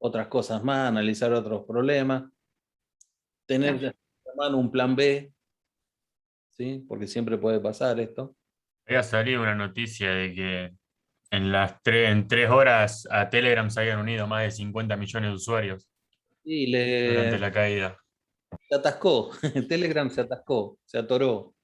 otras cosas más, analizar otros problemas, tener claro. a mano un plan B, ¿sí? Porque siempre puede pasar esto. había salido una noticia de que en 3 horas a Telegram se habían unido más de 50 millones de usuarios Y durante la caída. se atascó, Telegram se atascó, se atoró.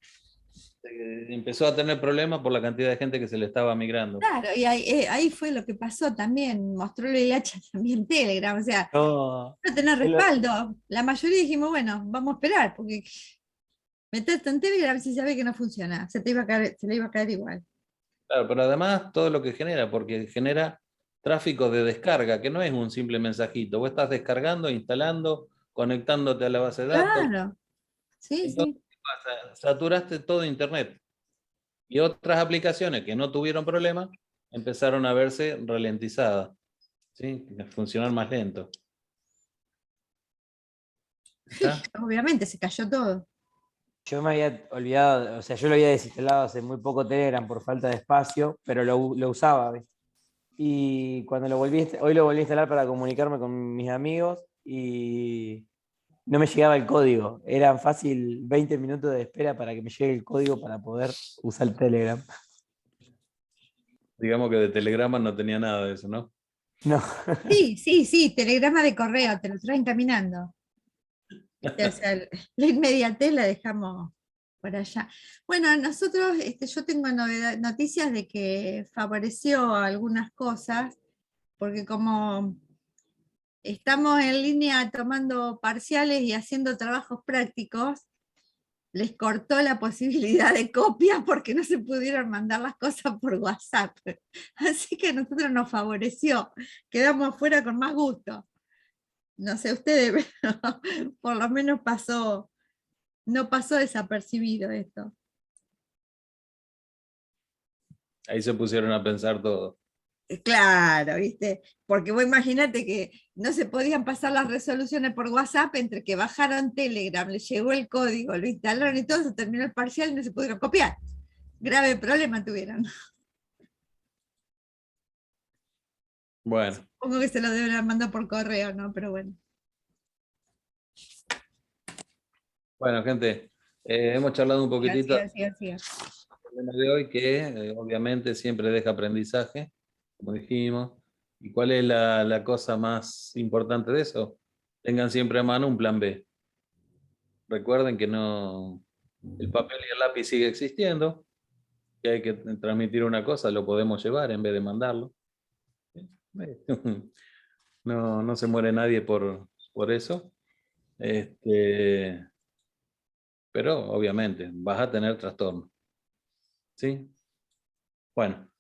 Empezó a tener problemas por la cantidad de gente que se le estaba migrando. Claro, y ahí fue lo que pasó también, mostró el hacha también Telegram, o sea, No, no tener es lo- respaldo. La mayoría dijimos, bueno, vamos a esperar, porque meterte en Telegram si sabe que no funciona, se le iba a caer igual. Claro, pero además todo lo que genera, porque genera tráfico de descarga, que no es un simple mensajito. Vos estás descargando, instalando, conectándote a la base de datos. Claro, sí, Entonces, sí. ¿qué pasa? Saturaste todo Internet. Y otras aplicaciones que no tuvieron problema empezaron a verse ralentizadas, ¿sí? A funcionar más lento. ¿Está? Obviamente se cayó todo. yo me había olvidado, o sea, yo lo había desinstalado hace muy poco Telegram por falta de espacio, pero lo usaba, ¿ves? Y cuando hoy lo volví a instalar para comunicarme con mis amigos y no me llegaba el código. Eran fácil 20 minutos de espera para que me llegue el código para poder usar el Telegram. Digamos que de telegrama no tenía nada de eso, ¿no? No. Sí, telegrama de correo, te lo traen caminando. O sea, la inmediatez la dejamos por allá. Bueno, nosotros, yo tengo noticias de que favoreció algunas cosas, porque como estamos en línea tomando parciales y haciendo trabajos prácticos, les cortó la posibilidad de copia porque no se pudieron mandar las cosas por WhatsApp. Así que a nosotros nos favoreció, quedamos afuera con más gusto. No sé ustedes, pero por lo menos no pasó desapercibido esto. Ahí se pusieron a pensar todo. Claro, ¿viste? Porque vos imaginate que no se podían pasar las resoluciones por WhatsApp entre que bajaron Telegram, les llegó el código, lo instalaron y todo, se terminó el parcial y no se pudieron copiar. Grave problema tuvieron. Bueno, Supongo que se lo deben haber mandado por correo, ¿no? Pero bueno. bueno, gente, hemos charlado un poquitito Así. del tema de hoy que obviamente siempre deja aprendizaje, como dijimos. ¿Y cuál es la cosa más importante de eso? Tengan siempre a mano un plan B. Recuerden que no, el papel y el lápiz sigue existiendo, que hay que transmitir una cosa, lo podemos llevar en vez de mandarlo. No se muere nadie por eso. Pero obviamente vas a tener trastorno. ¿Sí? Bueno,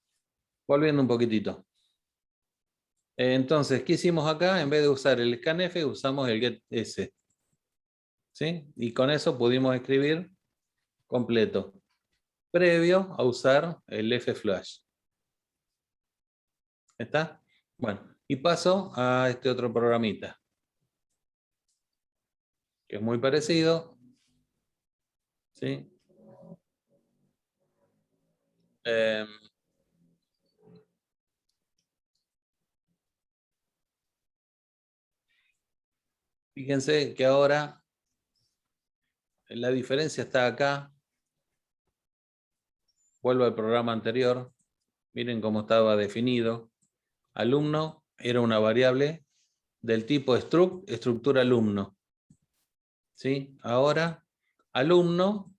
volviendo un poquitito. Entonces, ¿qué hicimos acá? En vez de usar el scanf, usamos el getS. ¿Sí? Y con eso pudimos escribir completo, previo a usar el fflash. ¿Está? Bueno, y paso a este otro programita, que es muy parecido. ¿Sí? Fíjense que ahora la diferencia está acá. Vuelvo al programa anterior. Miren cómo estaba definido. Alumno era una variable del tipo struct, estructura alumno. ¿Sí? Ahora, alumno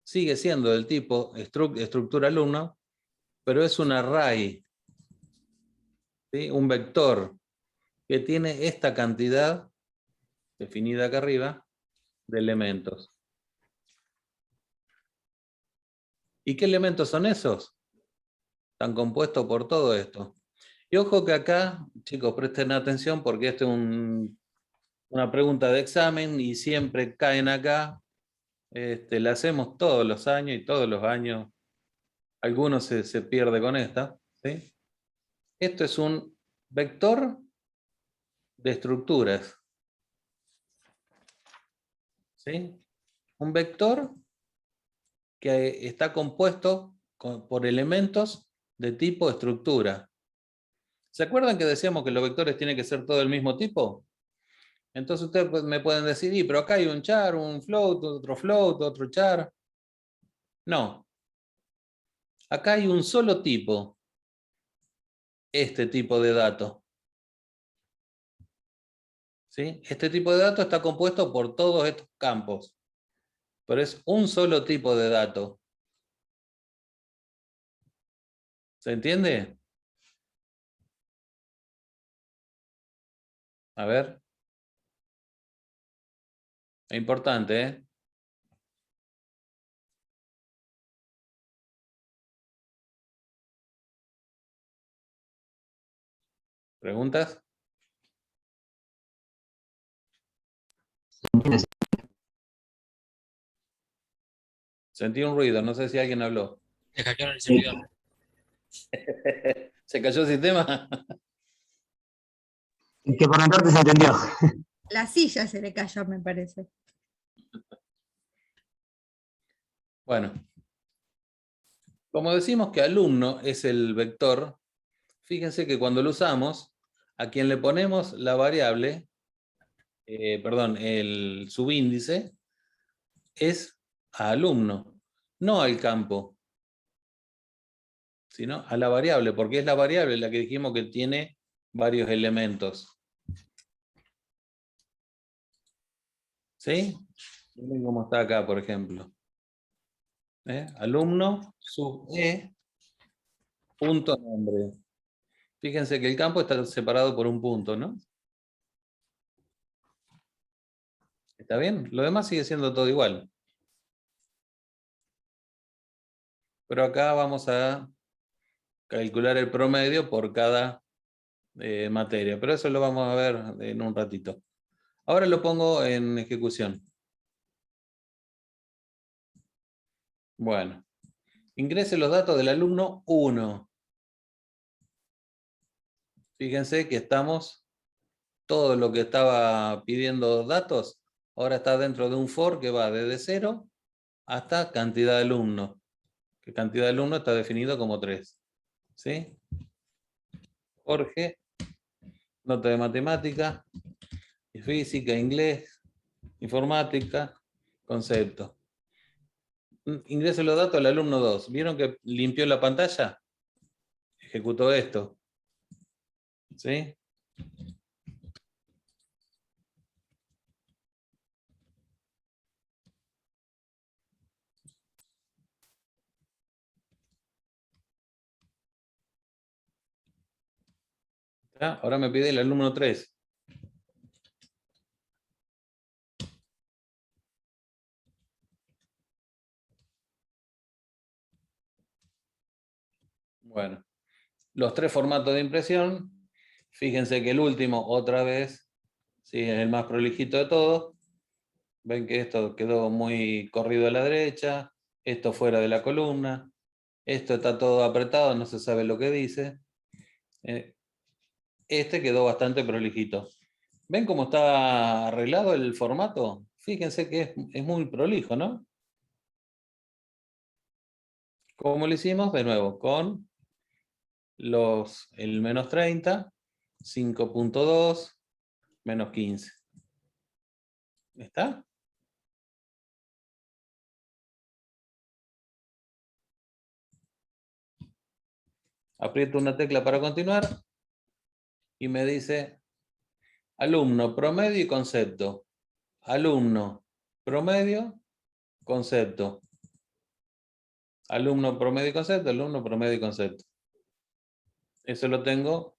sigue siendo del tipo struct, estructura alumno, pero es un array, ¿sí? Un vector que tiene esta cantidad definida acá arriba de elementos. ¿Y qué elementos son esos? Están compuestos por todo esto. Y ojo que acá, chicos, presten atención porque esto es una pregunta de examen y siempre caen acá. La hacemos todos los años y todos los años algunos se pierde con esta. ¿Sí? Esto es un vector de estructuras. ¿Sí? Un vector que está compuesto por elementos de tipo estructura. ¿Se acuerdan que decíamos que los vectores tienen que ser todos del mismo tipo? Entonces ustedes me pueden decir, pero acá hay un char, un float, otro char. No. Acá hay un solo tipo. Este tipo de dato. ¿Sí? Este tipo de dato está compuesto por todos estos campos. Pero es un solo tipo de dato. ¿Se entiende? A ver. Es importante, ¿eh? ¿Preguntas? Sentí un ruido, no sé si alguien habló. Le hackearon el servidor. ¿Se cayó el sistema? Que por entrarte se entendió. La silla se le cayó, me parece. Bueno. Como decimos que alumno es el vector, fíjense que cuando lo usamos, a quien le ponemos la variable, el subíndice, es a alumno, no al campo. sino a la variable, porque es la variable la que dijimos que tiene varios elementos. ¿Sí? Miren cómo está acá, por ejemplo. Alumno sub E, punto nombre. Fíjense que el campo está separado por un punto, ¿no? ¿Está bien? Lo demás sigue siendo todo igual. Pero acá vamos a calcular el promedio por cada materia. Pero eso lo vamos a ver en un ratito. Ahora lo pongo en ejecución. Bueno. Ingrese los datos del alumno 1. Fíjense que estamos, todo lo que estaba pidiendo datos, ahora está dentro de un for que va desde 0 hasta cantidad de alumnos. Que cantidad de alumnos está definido como 3. ¿Sí? Jorge, nota de matemática, física, inglés, informática, concepto. Ingrese los datos al alumno 2. ¿Vieron que limpió la pantalla? Ejecutó esto. ¿Sí? ¿Ya? Ahora me pide el alumno 3. Bueno, los 3 formatos de impresión. Fíjense que el último, otra vez, ¿sí? Es el más prolijito de todos. Ven que esto quedó muy corrido a la derecha, esto fuera de la columna, esto está todo apretado, no se sabe lo que dice. Este quedó bastante prolijito. ¿Ven cómo está arreglado el formato? Fíjense que es muy prolijo, ¿no? ¿Cómo lo hicimos? De nuevo, con el menos 30, 5.2, menos 15. ¿Está? Aprieto una tecla para continuar y me dice alumno, promedio y concepto. Alumno, promedio, concepto. Alumno, promedio y concepto, alumno, promedio y concepto. Eso lo tengo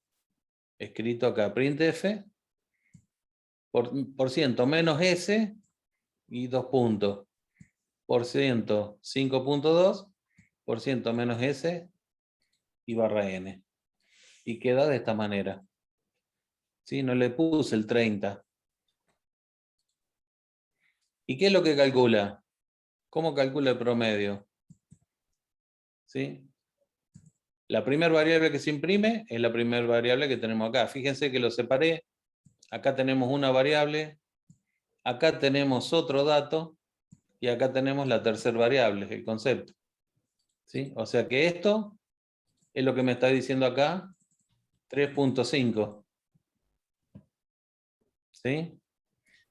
escrito acá. Printf por ciento menos S y 2 puntos. Por ciento 5.2, por ciento menos S y barra N. Y queda de esta manera. ¿Sí? No le puse el 30. ¿Y qué es lo que calcula? ¿Cómo calcula el promedio? ¿Sí? La primera variable que se imprime es la primera variable que tenemos acá. Fíjense que lo separé. Acá tenemos una variable, acá tenemos otro dato y acá tenemos la tercera variable, el concepto. ¿Sí? O sea que esto es lo que me está diciendo acá 3.5. ¿Sí?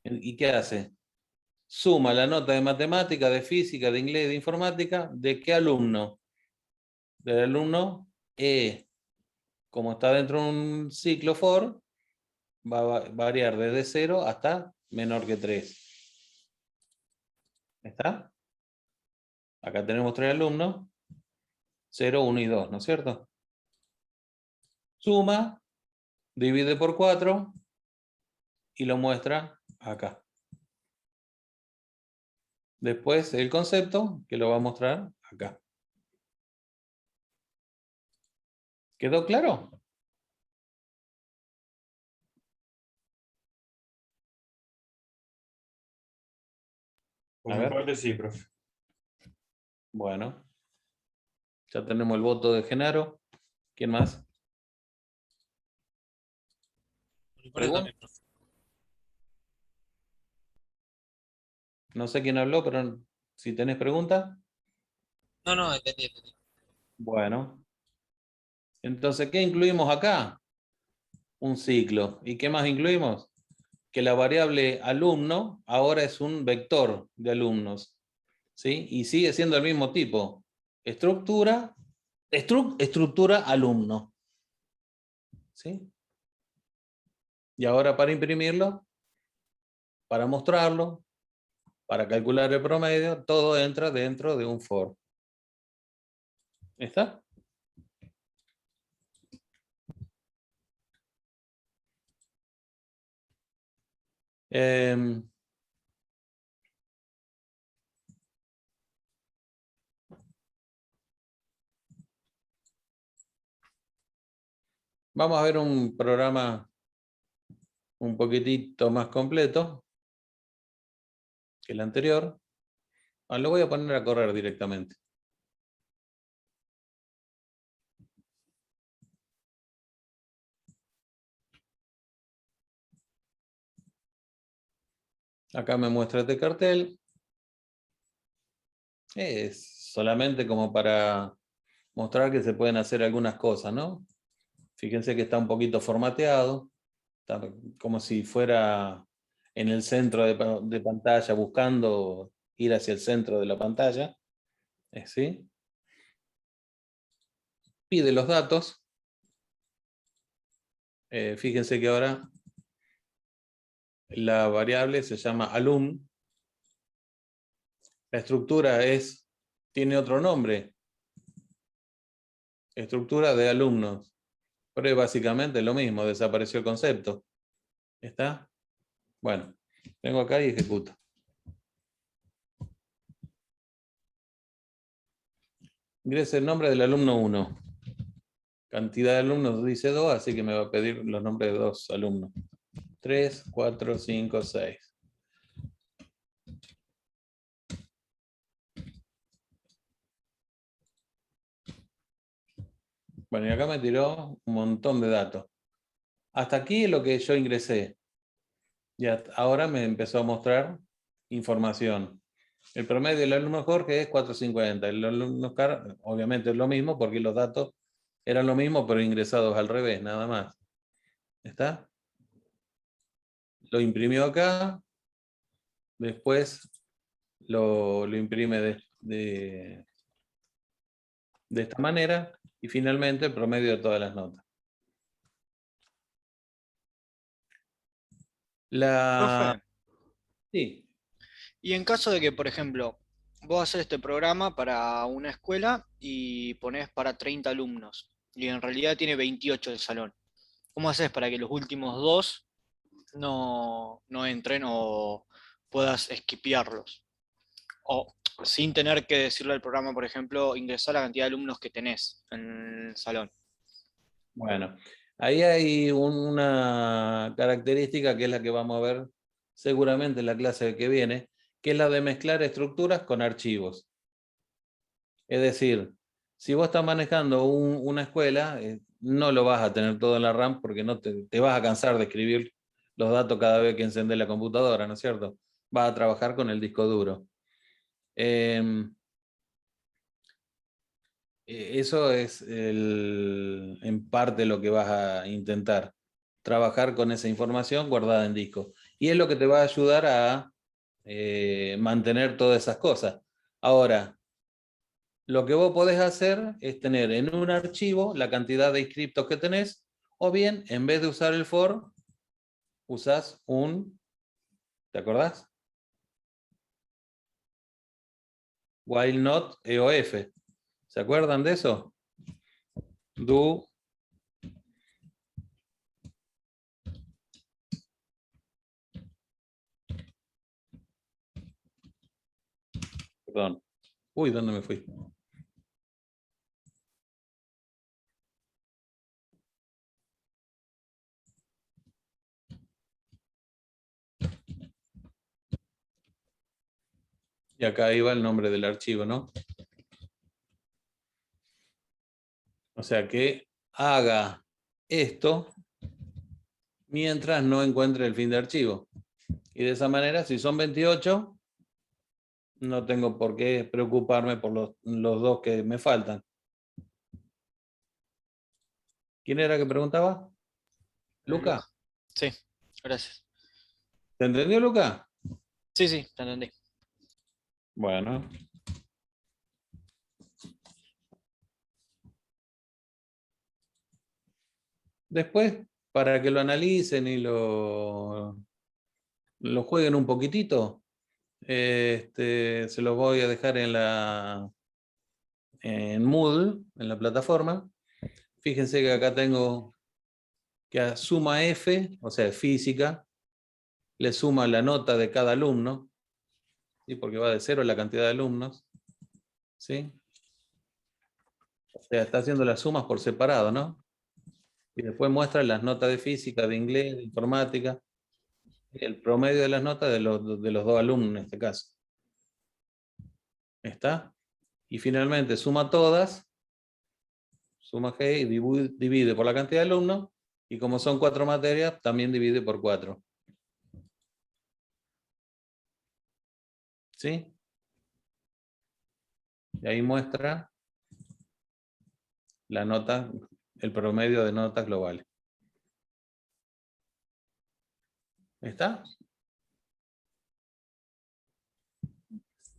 ¿Y qué hace? Suma la nota de matemática, de física, de inglés, de informática. ¿De qué alumno? Del alumno E. Como está dentro de un ciclo for, va a variar desde 0 hasta menor que 3. ¿Está? Acá tenemos 3 alumnos. 0, 1 y 2, ¿no es cierto? Suma, divide por 4 y lo muestra acá. Después el concepto, que lo va a mostrar acá. ¿Quedó claro? Por A mi ver. parte sí, profe. Bueno. Ya tenemos el voto de Genaro. ¿Quién más? Por mi parte también, profe. No sé quién habló, pero si tenés pregunta. No, entendí. Bueno. Entonces, ¿qué incluimos acá? Un ciclo. ¿Y qué más incluimos? Que la variable alumno ahora es un vector de alumnos. ¿Sí? Y sigue siendo el mismo tipo. Estructura estructura alumno. ¿Sí? Y ahora para imprimirlo, para mostrarlo, para calcular el promedio, todo entra dentro de un for. ¿Está? Vamos a ver un programa un poquitito más completo que el anterior. Lo voy a poner a correr directamente. Acá me muestra este cartel. Es solamente como para mostrar que se pueden hacer algunas cosas, ¿no? Fíjense que está un poquito formateado. Está como si fuera en el centro de pantalla, buscando ir hacia el centro de la pantalla. ¿Sí? Pide los datos. Fíjense que ahora la variable se llama alum. La estructura tiene otro nombre. Estructura de alumnos. Pero es básicamente lo mismo, desapareció el concepto. ¿Está? Bueno, vengo acá y ejecuto. Ingrese el nombre del alumno 1. Cantidad de alumnos dice 2, así que me va a pedir los nombres de 2 alumnos. 3, 4, 5, 6. Bueno, y acá me tiró un montón de datos. Hasta aquí es lo que yo ingresé. Y ahora me empezó a mostrar información. El promedio del alumno Jorge es 450. El alumno Oscar, obviamente es lo mismo, porque los datos eran lo mismo, pero ingresados al revés, nada más. ¿Está? Lo imprimió acá. Después lo imprime de esta manera. Y finalmente el promedio de todas las notas. Profe, Sí. y en caso de que, por ejemplo, vos haces este programa para una escuela y ponés para 30 alumnos, y en realidad tiene 28 el salón, ¿cómo haces para que los últimos dos no entren o puedas esquipearlos? O sin tener que decirle al programa, por ejemplo, ingresar la cantidad de alumnos que tenés en el salón. Bueno, ahí hay una característica que es la que vamos a ver seguramente en la clase que viene, que es la de mezclar estructuras con archivos. Es decir, si vos estás manejando una escuela, no lo vas a tener todo en la RAM porque no te vas a cansar de escribir los datos cada vez que encendés la computadora, ¿no es cierto? Vas a trabajar con el disco duro. Eso es en parte lo que vas a intentar, trabajar con esa información guardada en disco. Y es lo que te va a ayudar a mantener todas esas cosas. Ahora, lo que vos podés hacer es tener en un archivo la cantidad de inscriptos que tenés, o bien, en vez de usar el for, usás ¿te acordás? While not EOF. ¿Se acuerdan de eso? Do Perdón. Uy, ¿dónde me fui? Y acá iba el nombre del archivo, ¿no? O sea que haga esto mientras no encuentre el fin de archivo. Y de esa manera, si son 28, no tengo por qué preocuparme por los dos que me faltan. ¿Quién era que preguntaba? ¿Luca? Sí, gracias. ¿Te entendió, Luca? Sí, sí, te entendí. Bueno. Después, para que lo analicen y lo jueguen un poquitito, se los voy a dejar en Moodle, en la plataforma. Fíjense que acá tengo que a suma F, o sea, física, le suma la nota de cada alumno, ¿sí? Porque va de 0 la cantidad de alumnos, ¿sí? O sea, está haciendo las sumas por separado, ¿no? Y después muestra las notas de física, de inglés, de informática, el promedio de las notas de los dos alumnos en este caso. ¿Está? Y finalmente suma todas, suma G y divide por la cantidad de alumnos, y como son 4 materias, también divide por 4. ¿Sí? Y ahí muestra la nota, el promedio de notas globales. ¿Está?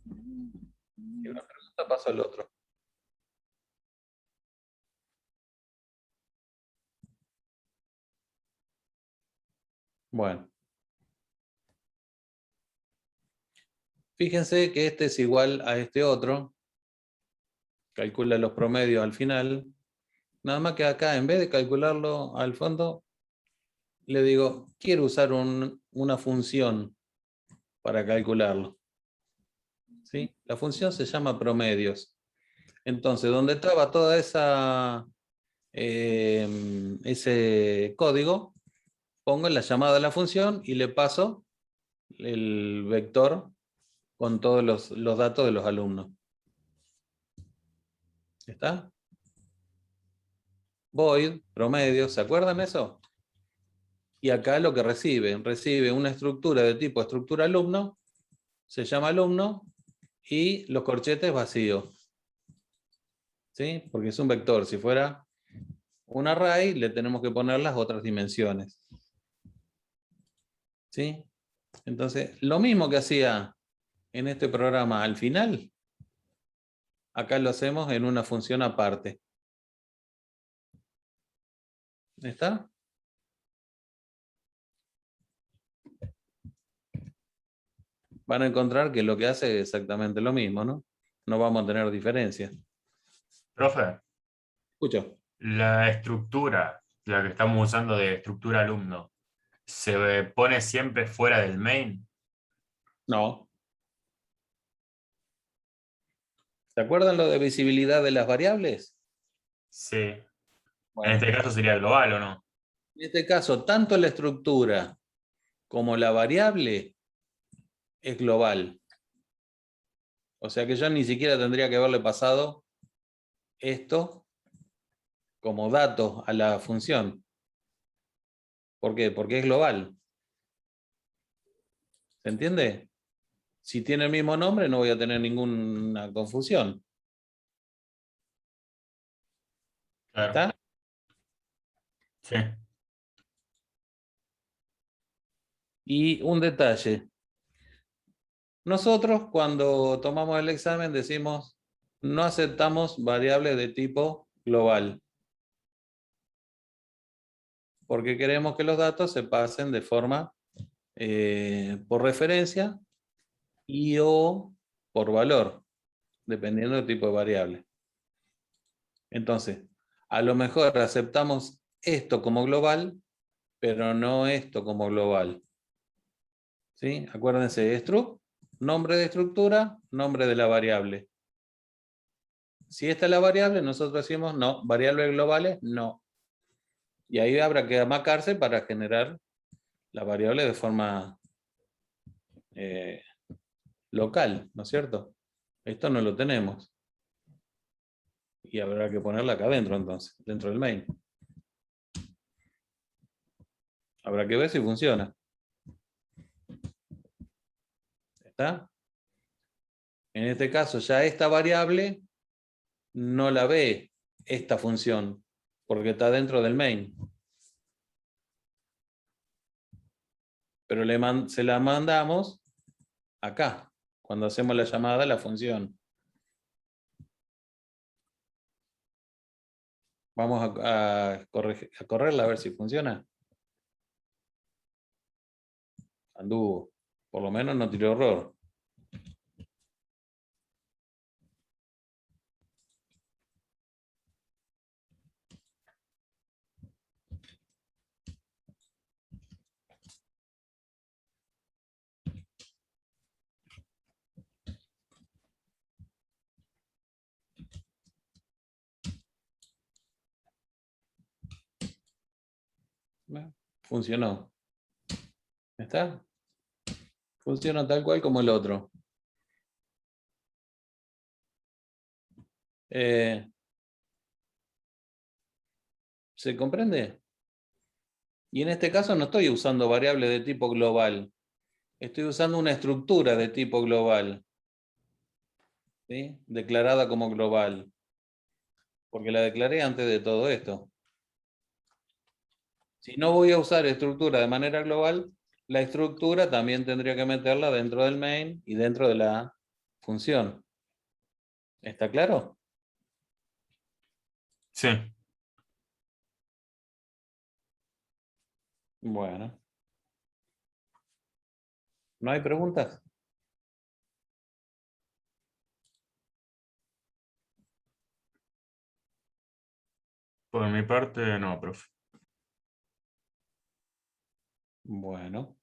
Y una pregunta paso al otro. Bueno. Fíjense que este es igual a este otro. Calcula los promedios al final. Nada más que acá, en vez de calcularlo al fondo, le digo, quiero usar una función para calcularlo. ¿Sí? La función se llama promedios. Entonces, donde estaba toda ese código, pongo la llamada a la función y le paso el vector con todos los datos de los alumnos. ¿Está? Void, promedio, ¿se acuerdan eso? Y acá lo que recibe una estructura de tipo estructura alumno, se llama alumno, y los corchetes vacíos. ¿Sí? Porque es un vector. Si fuera un array, le tenemos que poner las otras dimensiones. ¿Sí? Entonces, lo mismo que hacía en este programa al final, acá lo hacemos en una función aparte. ¿Está? Van a encontrar que lo que hace es exactamente lo mismo, ¿no? No vamos a tener diferencia. Profe, Escucho. la estructura, la que estamos usando de estructura alumno, ¿se pone siempre fuera del main? No. ¿Se acuerdan lo de visibilidad de las variables? Sí. Bueno, En este caso sería global, ¿o no? en este caso, tanto la estructura como la variable es global. O sea que yo ni siquiera tendría que haberle pasado esto como datos a la función. ¿Por qué? Porque es global. ¿Se entiende? Si tiene el mismo nombre no voy a tener ninguna confusión. Claro. ¿Está? Sí. Y un detalle. Nosotros cuando tomamos el examen decimos no aceptamos variables de tipo global. Porque queremos que los datos se pasen de forma por referencia y o por valor, dependiendo del tipo de variable. Entonces, a lo mejor aceptamos esto como global, pero no esto como global. ¿Sí? Acuérdense, struct, nombre de estructura, nombre de la variable. Si esta es la variable, nosotros decimos no, variables globales, no. Y ahí habrá que amacarse para generar la variable de forma local, ¿no es cierto? Esto no lo tenemos. Y habrá que ponerla acá adentro entonces, dentro del main. Habrá que ver si funciona. ¿Está? En este caso ya esta variable no la ve esta función, porque está dentro del main. Pero se la mandamos acá, cuando hacemos la llamada a la función. Vamos a correrla a ver si funciona. Anduvo. Por lo menos no tiró error. Bueno, funcionó. ¿Está? Funciona tal cual como el otro. ¿Se comprende? Y en este caso no estoy usando variables de tipo global. Estoy usando una estructura de tipo global. ¿Sí? Declarada como global. Porque la declaré antes de todo esto. Si no voy a usar estructura de manera global, la estructura también tendría que meterla dentro del main y dentro de la función. ¿Está claro? Sí. Bueno. ¿No hay preguntas? Por mi parte, no, profe. Bueno.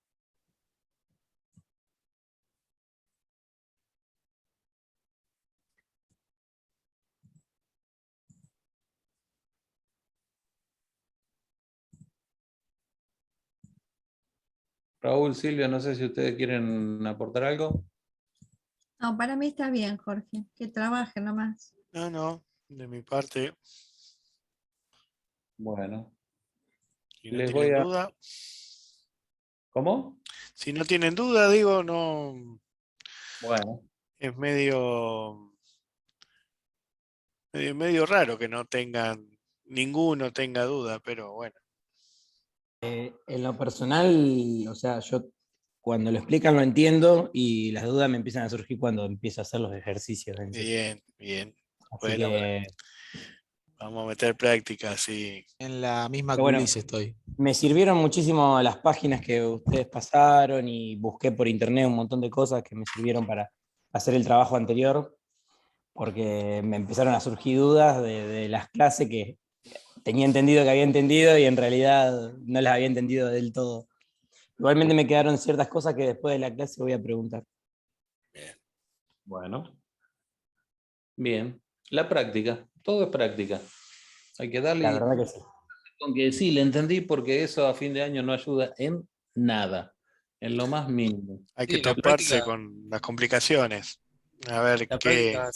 Raúl, Silvia, no sé si ustedes quieren aportar algo. No, para mí está bien, Jorge, que trabaje nomás. No, de mi parte, Bueno. si no Les voy tienen a... duda, ¿Cómo? si no tienen duda, digo, no, Bueno. es medio raro que no tengan, ninguno tenga duda, pero bueno. En lo personal, o sea, yo cuando lo explican lo entiendo y las dudas me empiezan a surgir cuando empiezo a hacer los ejercicios en sí. Bien. Así Bueno, que, vamos a meter práctica, sí. En la misma que pero bueno, Ulises estoy. me sirvieron muchísimo las páginas que ustedes pasaron y busqué por internet un montón de cosas que me sirvieron para hacer el trabajo anterior, porque me empezaron a surgir dudas de las clases que tenía entendido que había entendido y en realidad no las había entendido del todo. Igualmente me quedaron ciertas cosas que después de la clase voy a preguntar. Bueno. Bien. La práctica. Todo es práctica. Hay que darle... La verdad que sí. Con que sí, le entendí porque eso a fin de año no ayuda en nada. En lo más mínimo. Hay que Sí, la toparse práctica, con las complicaciones. A ver la qué. práctica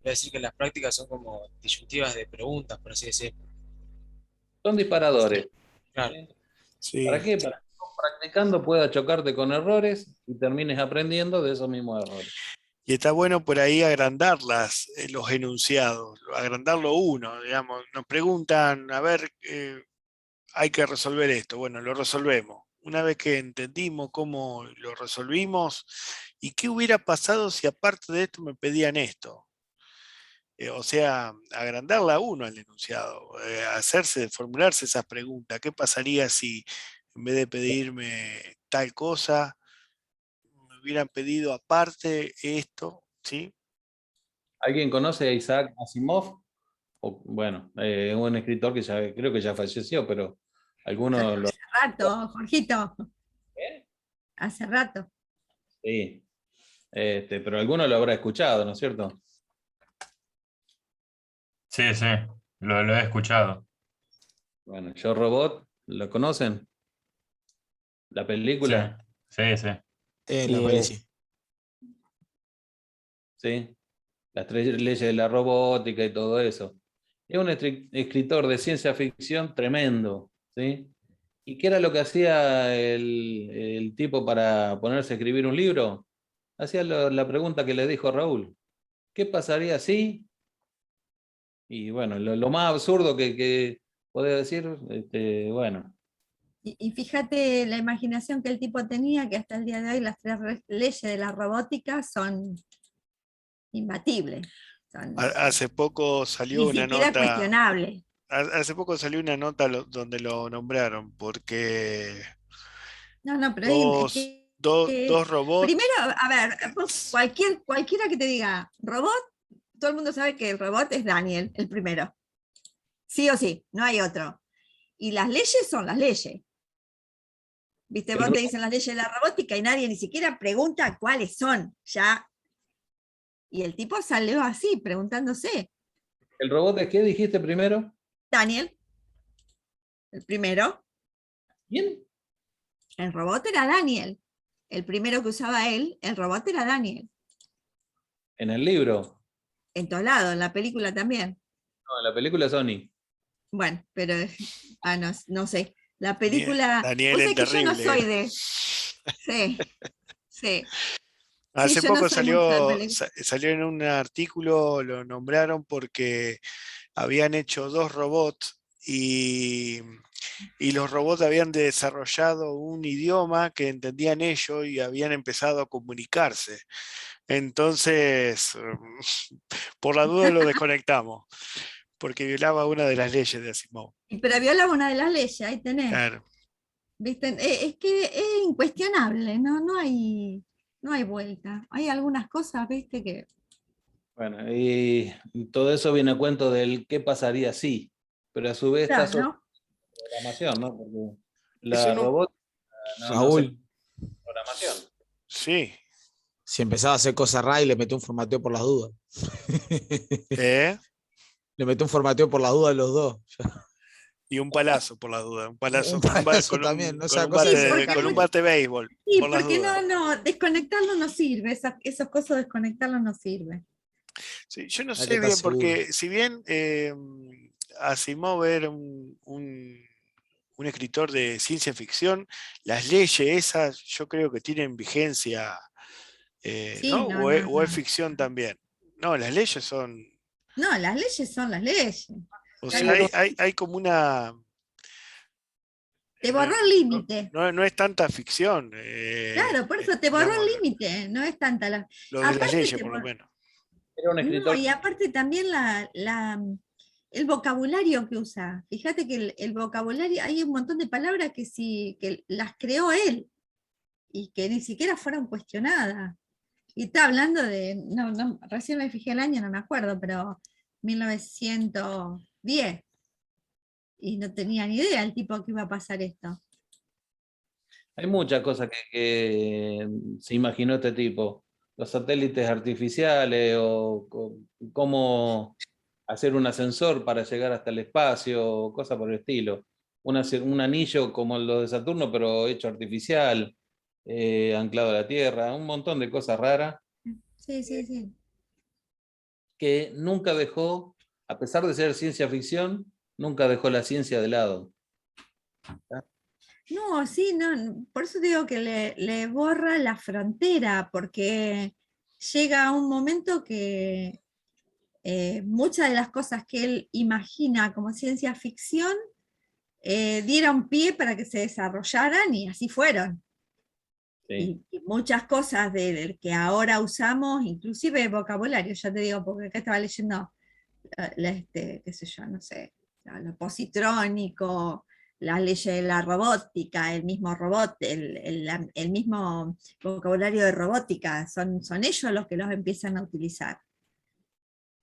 voy a decir que las prácticas son como disyuntivas de preguntas, por así decirlo. Son disparadores. Claro. Sí. ¿Para qué? Para que vos practicando puedas chocarte con errores y termines aprendiendo de esos mismos errores. Y está bueno por ahí agrandar los enunciados, agrandarlo uno, digamos. Nos preguntan, a ver, hay que resolver esto. Bueno, lo resolvemos. Una vez que entendimos cómo lo resolvimos y qué hubiera pasado si aparte de esto me pedían esto. O sea, agrandarla uno al enunciado, formularse esas preguntas. ¿Qué pasaría si en vez de pedirme tal cosa, me hubieran pedido aparte esto? ¿Sí? ¿Alguien conoce a Isaac Asimov? Bueno, un escritor que ya creo que ya falleció, pero algunos lo... Hace rato, Jorgito, ¿Eh? hace rato. Sí. Pero alguno lo habrá escuchado, ¿no es cierto? Sí, lo he escuchado. Bueno, Yo Robot, ¿lo conocen? La Sí, película, sí. La Sí, peli sí. ¿sí? Las 3 leyes de la robótica y todo eso. Es un escritor de ciencia ficción tremendo, ¿sí? ¿Y qué era lo que hacía el tipo para ponerse a escribir un libro? Hacía la pregunta que le dijo Raúl. ¿Qué pasaría si? Y bueno, lo más absurdo que podés decir, bueno, Y fíjate la imaginación que el tipo tenía, que hasta el día de hoy las 3 leyes de la robótica son imbatibles. Hace poco salió Ni una siquiera es nota. cuestionable. Hace poco salió una nota donde lo nombraron, porque No, pero dos robots. primero, a ver, vos cualquiera que te diga robot, todo el mundo sabe que el robot es Daniel, el primero. Sí o sí, no hay otro. Y las leyes son las leyes. Viste, vos te dicen las leyes de la robótica y nadie ni siquiera pregunta cuáles son, ya. Y el tipo salió así, preguntándose. ¿El robot es qué dijiste primero? Daniel, el primero. ¿Quién? El robot era Daniel. El primero que usaba él, el robot era Daniel. En el libro. En todos lados, en la película también. No, en la película Sony. Bueno, pero no sé. La película. Daniel Vos el sabés que yo no Terrible. soy de. Sí, sí. Hace yo no poco soy mucho de salió, películas. salió en un artículo, lo nombraron porque habían hecho dos robots y los robots habían desarrollado un idioma que entendían ellos y habían empezado a comunicarse. Entonces, por la duda lo desconectamos, porque violaba una de las leyes de Asimov. Pero violaba una de las leyes, ahí tenés. Claro. ¿Viste? Es que es incuestionable, no hay vuelta. Hay algunas cosas, viste, que. Bueno, y todo eso viene a cuento del qué pasaría si, pero a su vez está sobre Claro, programación, ¿no? Porque Eso la no- robot no Raúl, se- programación. Sí. si empezaba a hacer cosas raras y le metió un formateo por las dudas. ¿Eh? Le metió un formateo por las dudas a los dos. Y un palazo por la duda. Un palazo, Un con un, palazo también, ¿no? con Esa un cosa bate, Sí, porque con un mucho- bate de béisbol. Sí, por las porque dudas. desconectarlo no sirve, esos cosas desconectarlo no sirve. Sí, yo no Hay que sé estar bien, seguro. porque si bien Asimov era un escritor de ciencia ficción, las leyes esas yo creo que tienen vigencia, Sí, ¿no? no, O es no. ficción también. No, las leyes son. No, las leyes son las leyes. O Está sea, bien. hay como una. Te No, borró el límite. no es tanta ficción. Claro, por eso te borró digamos, el límite, no es tanta la. lo de las Aparte leyes, te por lo borró. menos. Era un No, escritor. y aparte también el vocabulario que usa. Fíjate que el vocabulario, hay un montón de palabras que las creó él y que ni siquiera fueron cuestionadas. Y está hablando de, recién me fijé el año, no me acuerdo, pero 1910. Y no tenía ni idea el tipo que iba a pasar esto. Hay muchas cosas que se imaginó este tipo. Los satélites artificiales o cómo hacer un ascensor para llegar hasta el espacio, cosas por el estilo. Un anillo como lo de Saturno, pero hecho artificial, anclado a la Tierra, un montón de cosas raras Sí. que nunca dejó, a pesar de ser ciencia ficción, nunca dejó la ciencia de lado. No, sí, no, por eso digo que le borra la frontera, porque llega un momento que muchas de las cosas que él imagina como ciencia ficción dieron pie para que se desarrollaran y así fueron. Sí. Y muchas cosas del que ahora usamos, inclusive vocabulario, ya te digo, porque acá estaba leyendo, qué sé yo, no sé, lo positrónico, las leyes de la robótica, el mismo robot, el mismo vocabulario de robótica, son ellos los que los empiezan a utilizar.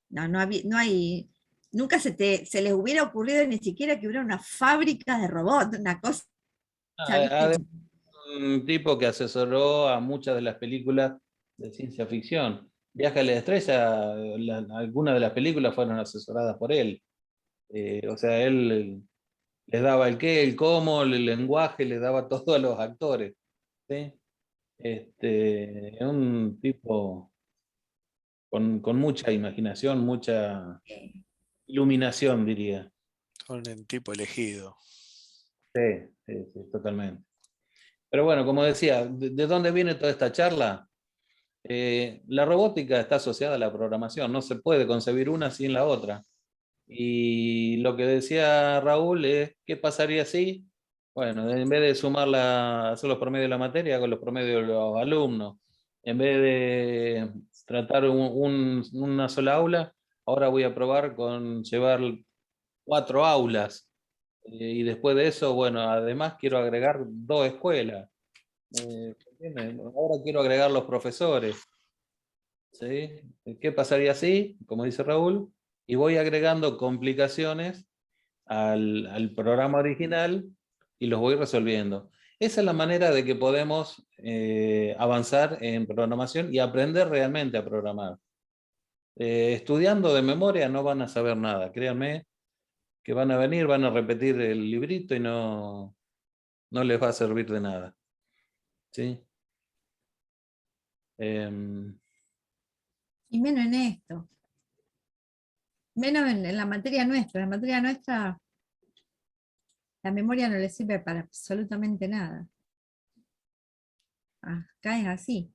No hay, nunca se les hubiera ocurrido ni siquiera que hubiera una fábrica de robots, una cosa. ¿viste? Un tipo que asesoró a muchas de las películas de ciencia ficción. Viaje a la estrella, algunas de las películas fueron asesoradas por él. O sea, él les daba el qué, el cómo, el lenguaje, les daba todo a los actores. ¿Sí? Un tipo con mucha imaginación, mucha iluminación, diría. Son el tipo elegido. Sí, totalmente. Pero bueno, como decía, ¿de dónde viene toda esta charla? La robótica está asociada a la programación, no se puede concebir una sin la otra. Y lo que decía Raúl es, ¿qué pasaría si? Bueno, en vez de hacer los promedios de la materia, hago los promedios de los alumnos. En vez de tratar una sola aula, ahora voy a probar con llevar 4 aulas. Y después de eso, bueno, además quiero agregar 2 escuelas. ¿Entienden? Ahora quiero agregar los profesores. ¿Sí? ¿Qué pasaría así? Como dice Raúl, y voy agregando complicaciones al programa original y los voy resolviendo. Esa es la manera de que podemos avanzar en programación y aprender realmente a programar. Estudiando de memoria no van a saber nada, créanme que van a venir, van a repetir el librito y no les va a servir de nada. ¿Sí? Y menos en esto. Menos en la materia nuestra. En la materia nuestra, la memoria no le sirve para absolutamente nada. Acá es así.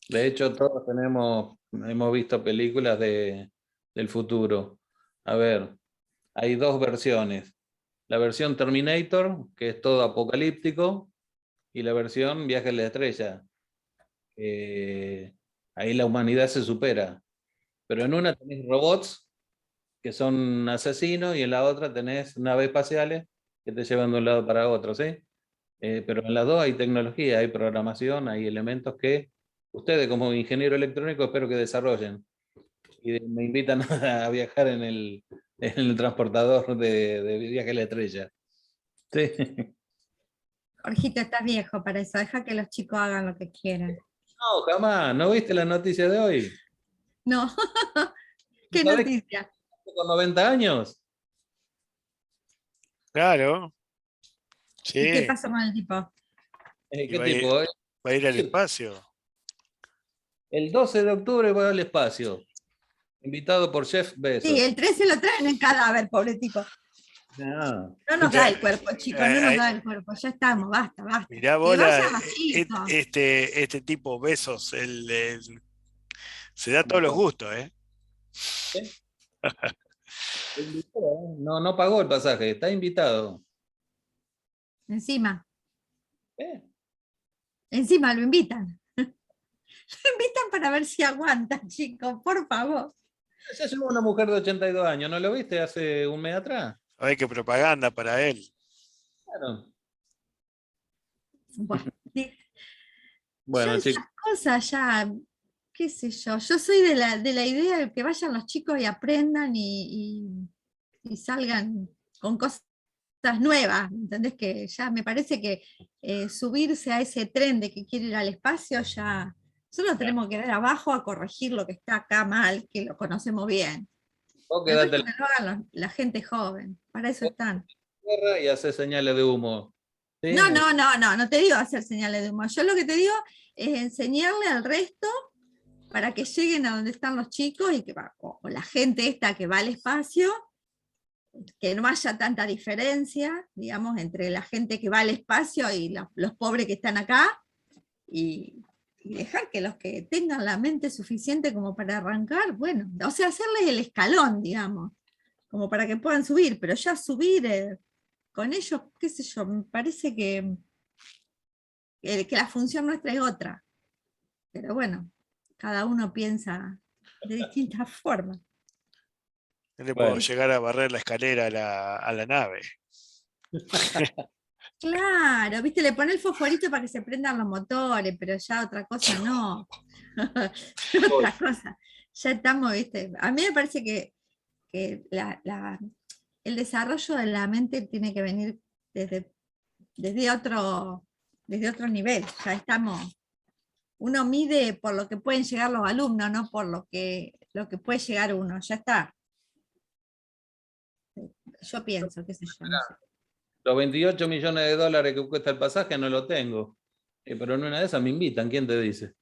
De hecho, todos hemos visto películas del futuro. A ver, hay 2 versiones. La versión Terminator, que es todo apocalíptico, y la versión Viaje a la Estrella. Ahí la humanidad se supera. Pero en una tenés robots que son asesinos y en la otra tenés naves espaciales que te llevan de un lado para otro, ¿sí? Pero en las dos hay tecnología, hay programación, hay elementos que ustedes como ingeniero electrónico espero que desarrollen. Y me invitan a viajar en el transportador de Viaje a la Estrella. Sí. Jorgito, estás viejo para eso. Deja que los chicos hagan lo que quieran. No, jamás. ¿No viste la noticia de hoy? No. ¿Qué ¿Sabés noticia? que con 90 años? Claro. ¿Y qué Sí. pasa con el tipo? Y ¿Qué va tipo? a ir al espacio. El 12 de octubre va al espacio. Invitado por Jeff Bezos. Sí, el 13 lo traen en cadáver, pobre tipo. No. No nos da el cuerpo, chicos, no nos da el cuerpo. Ya estamos, basta, basta. Mirá Que vos, vayan los chicos. este tipo Besos, se da todos los gustos, ¿eh? No pagó el pasaje, está invitado. Encima. ¿Eh? Encima lo invitan. Lo invitan para ver si aguanta, chicos, por favor. Ya llegó una mujer de 82 años, ¿no lo viste hace un mes atrás? A ver qué propaganda para él. Claro. Bueno, Bueno, ya chicos. esas cosas ya, qué sé yo soy de la idea de que vayan los chicos y aprendan y salgan con cosas nuevas, ¿entendés? Que ya me parece que subirse a ese tren de que quiere ir al espacio, ya solo tenemos que ir abajo a corregir lo que está acá mal, que lo conocemos bien. Vos El quedate resto que lo hagan la gente joven, para eso están. tierra y haces señales de humo. ¿Sí? No te digo hacer señales de humo. Yo lo que te digo es enseñarle al resto para que lleguen a donde están los chicos y que o la gente esta que va al espacio, que no haya tanta diferencia, digamos, entre la gente que va al espacio y los pobres que están acá, y dejar que los que tengan la mente suficiente como para arrancar, bueno, o sea, hacerles el escalón, digamos, como para que puedan subir, pero ya subir con ellos, qué sé yo, me parece que la función nuestra es otra. Pero bueno, cada uno piensa de distintas formas. No le Bueno. puedo llegar a barrer la escalera a la nave. Claro, viste, le pone el fosforito para que se prendan los motores, pero ya otra cosa no. Otra cosa. Ya estamos, viste. A mí me parece que el desarrollo de la mente tiene que venir desde otro nivel. Ya estamos. Uno mide por lo que pueden llegar los alumnos, no por lo que puede llegar uno. Ya está. Yo pienso, qué sé yo. No sé. Los 28 millones de dólares que cuesta el pasaje no lo tengo. Pero en una de esas me invitan, ¿quién te dice?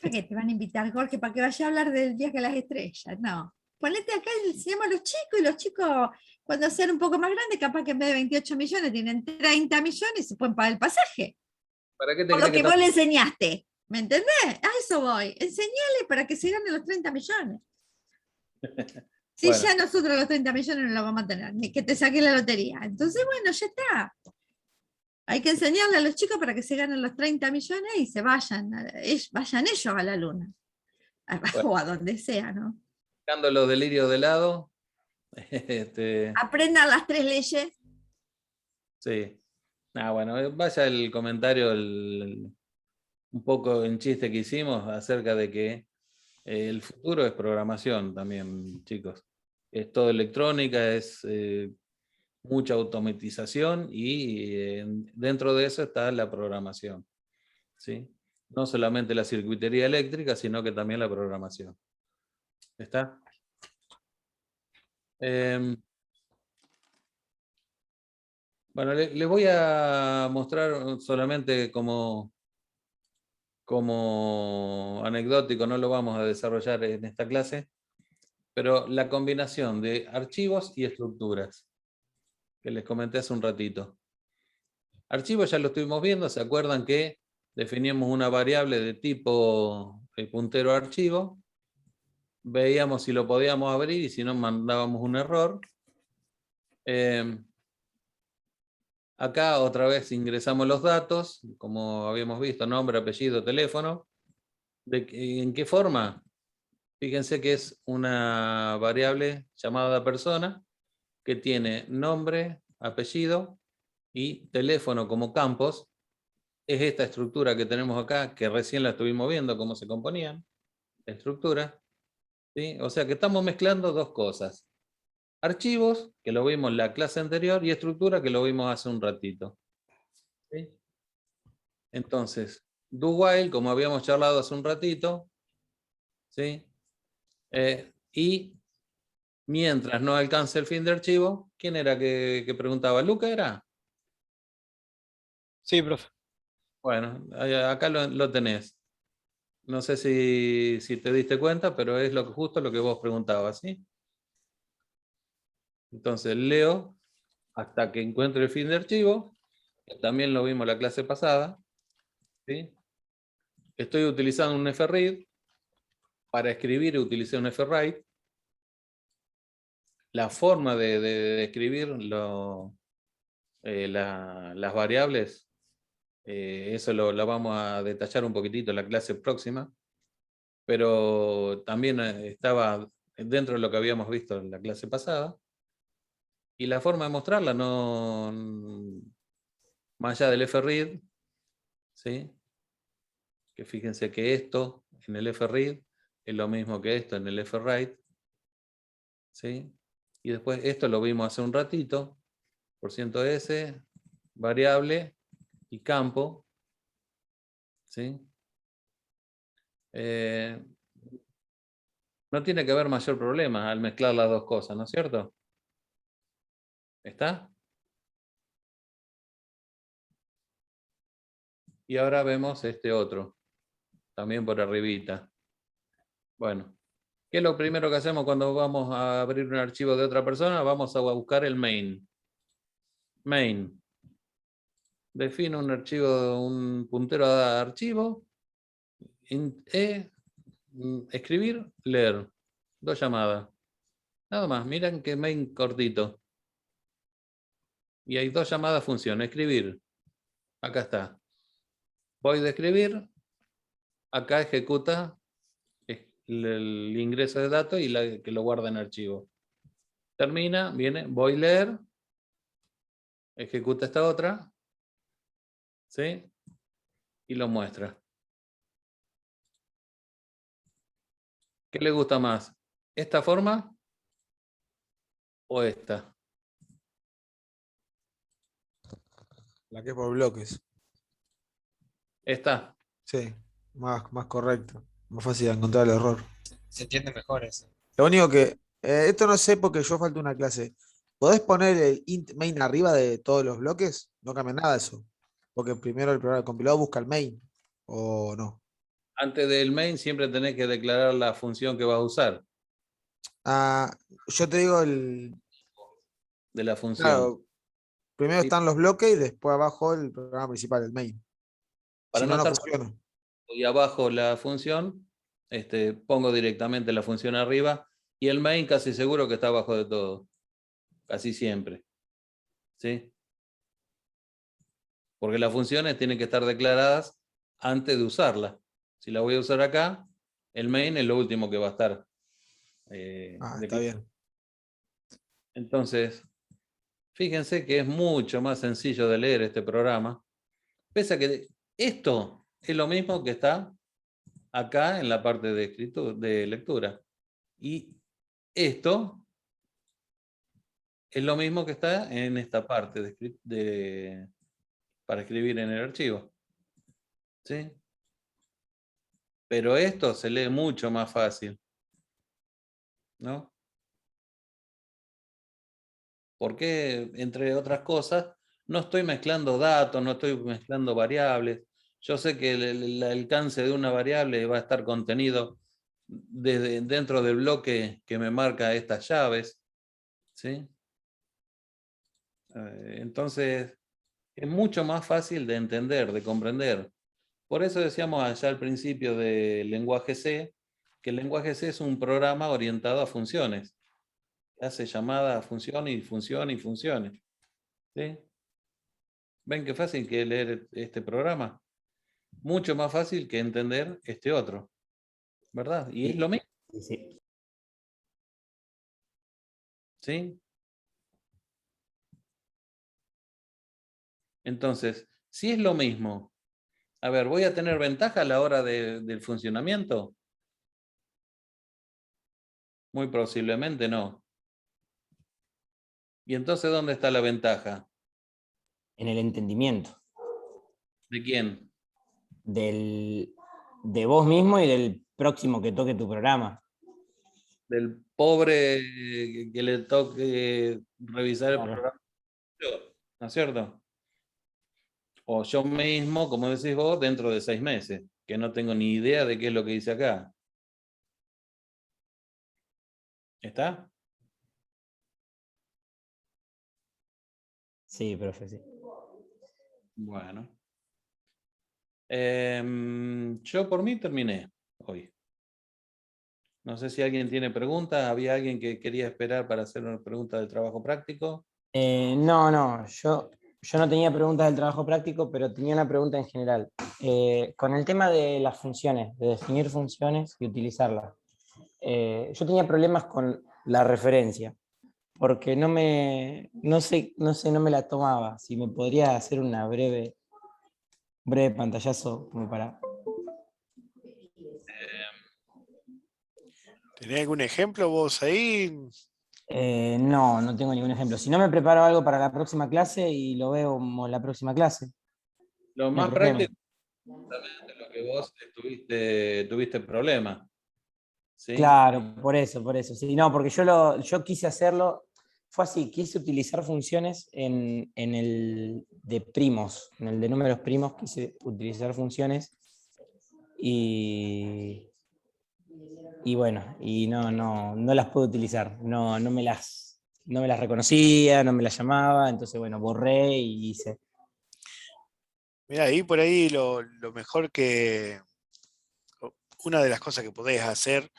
¿Para qué te van a invitar, Jorge? ¿Para que vaya a hablar del viaje a las estrellas? No. Ponete acá y enseñamos a los chicos, y los chicos, cuando sean un poco más grandes, capaz que en vez de 28 millones tienen 30 millones y se pueden pagar el pasaje. ¿Para qué te Por lo crees que vos le enseñaste. ¿Me entendés? A eso voy. Enseñale para que se ganen los 30 millones. Si Bueno. ya nosotros los 30 millones no los vamos a tener, ni que te saque la lotería. Entonces, bueno, ya está. Hay que enseñarle a los chicos para que se ganen los 30 millones y vayan ellos a la luna. O a donde sea, ¿no? Dejando los delirios de lado. Aprendan las 3 leyes. Sí. Bueno, vaya el comentario, un poco en chiste que hicimos acerca de que el futuro es programación también, chicos. Es todo electrónica, es mucha automatización y dentro de eso está la programación. ¿Sí? No solamente la circuitería eléctrica, sino que también la programación. ¿Está? Bueno, les voy a mostrar solamente como anecdótico, no lo vamos a desarrollar en esta clase, pero la combinación de archivos y estructuras, que les comenté hace un ratito. Archivos ya lo estuvimos viendo, ¿se acuerdan que definíamos una variable de tipo puntero archivo? Veíamos si lo podíamos abrir y si no mandábamos un error. Acá otra vez ingresamos los datos, como habíamos visto, nombre, apellido, teléfono. ¿En qué forma? Fíjense que es una variable llamada persona que tiene nombre, apellido y teléfono como campos. Es esta estructura que tenemos acá, que recién la estuvimos viendo cómo se componían. La estructura. ¿Sí? O sea que estamos mezclando dos cosas. Archivos, que lo vimos en la clase anterior, y estructura, que lo vimos hace un ratito. ¿Sí? Entonces, do while, como habíamos charlado hace un ratito, ¿sí? Y mientras no alcance el fin de archivo, ¿quién era que preguntaba? ¿Luca era? Sí, profe. Bueno, acá lo tenés. No sé si te diste cuenta, pero es justo lo que vos preguntabas, ¿sí? Entonces leo hasta que encuentre el fin de archivo. También lo vimos la clase pasada. ¿Sí? Estoy utilizando un fread. Para escribir utilicé un frwrite. La forma de escribir las variables, eso lo vamos a detallar un poquitito en la clase próxima, pero también estaba dentro de lo que habíamos visto en la clase pasada. Y la forma de mostrarla, no más allá del fread, ¿sí? Que fíjense que esto en el fread es lo mismo que esto en el frwrite, ¿sí? Y después esto lo vimos hace un ratito, %s, variable y campo, ¿sí? No tiene que haber mayor problema al mezclar las dos cosas, ¿no es cierto? ¿Está? Y ahora vemos este otro, también por arribita. Bueno, ¿qué es lo primero que hacemos cuando vamos a abrir un archivo de otra persona? Vamos a buscar el main. Main. Defino un archivo, un puntero a archivo. Escribir, leer. 2 llamadas. Nada más, miren que main cortito. Y hay 2 llamadas función. Escribir. Acá está. Voy a escribir. Acá ejecuta el ingreso de datos y que lo guarda en archivo. Termina, viene, voy a leer. Ejecuta esta otra. ¿Sí? Y lo muestra. ¿Qué le gusta más? ¿Esta forma o esta? La que es por bloques. ¿Esta? Sí, más correcto. Más fácil de encontrar el error. Se entiende mejor eso. Lo único que, esto no sé porque yo falta una clase. ¿Podés poner el int main arriba de todos los bloques? No cambia nada eso. Porque primero el programa compilado busca el main. ¿O no? Antes del main siempre tenés que declarar la función que vas a usar. Ah, yo te digo el. De la función. Claro, primero Sí. están los bloques y después abajo el programa principal, el main. Para Si no no, no estar funciona. y abajo la función, pongo directamente la función arriba y el main casi seguro que está abajo de todo. Casi siempre. ¿Sí? Porque las funciones tienen que estar declaradas antes de usarla. Si la voy a usar acá, el main es lo último que va a estar Está bien. Entonces, fíjense que es mucho más sencillo de leer este programa. Pese a que esto es lo mismo que está acá en la parte de de lectura. Y esto es lo mismo que está en esta parte para escribir en el archivo. ¿Sí? Pero esto se lee mucho más fácil, ¿no? Porque, entre otras cosas, no estoy mezclando datos, no estoy mezclando variables. Yo sé que el alcance de una variable va a estar contenido dentro del bloque que me marca estas llaves, ¿sí? Entonces, es mucho más fácil de entender, de comprender. Por eso decíamos allá al principio del lenguaje C, que el lenguaje C es un programa orientado a funciones. Hace llamada a función y función y funciones. ¿Sí? ¿Ven qué fácil que es leer este programa? Mucho más fácil que entender este otro. ¿Verdad? Y es lo mismo. Sí. ¿Sí? Entonces, si es lo mismo, a ver, ¿voy a tener ventaja a la hora del funcionamiento? Muy posiblemente no. ¿Y entonces dónde está la ventaja? En el entendimiento ¿De quién? de vos mismo y del próximo que toque tu programa. Del pobre que le toque revisar el Claro. programa, ¿no es cierto? O yo mismo, como decís vos, dentro de 6 meses, que no tengo ni idea de qué es lo que dice acá. ¿Está? Sí, profe, sí. Bueno. Yo por mí terminé hoy. No sé si alguien tiene preguntas. ¿Había alguien que quería esperar para hacer una pregunta del trabajo práctico? No, yo no tenía preguntas del trabajo práctico, pero tenía una pregunta en general. Con el tema de las funciones, de definir funciones y utilizarlas. Yo tenía problemas con la referencia, porque no me la tomaba. Si me podría hacer una breve pantallazo como para... ¿Tenés algún ejemplo vos ahí? No tengo ningún ejemplo. Si no, me preparo algo para la próxima clase y lo veo como la próxima clase. Lo No hay más problema. práctico es lo que vos tuviste problemas. ¿Sí? Claro, por eso. Sí, no, porque yo quise hacerlo, fue así, quise utilizar funciones en el de primos, en el de números primos, quise utilizar funciones y bueno, y no las pude utilizar, no me las reconocía, no me las llamaba, entonces bueno, borré y hice. Mira, ahí por ahí lo mejor que... Una de las cosas que podés hacer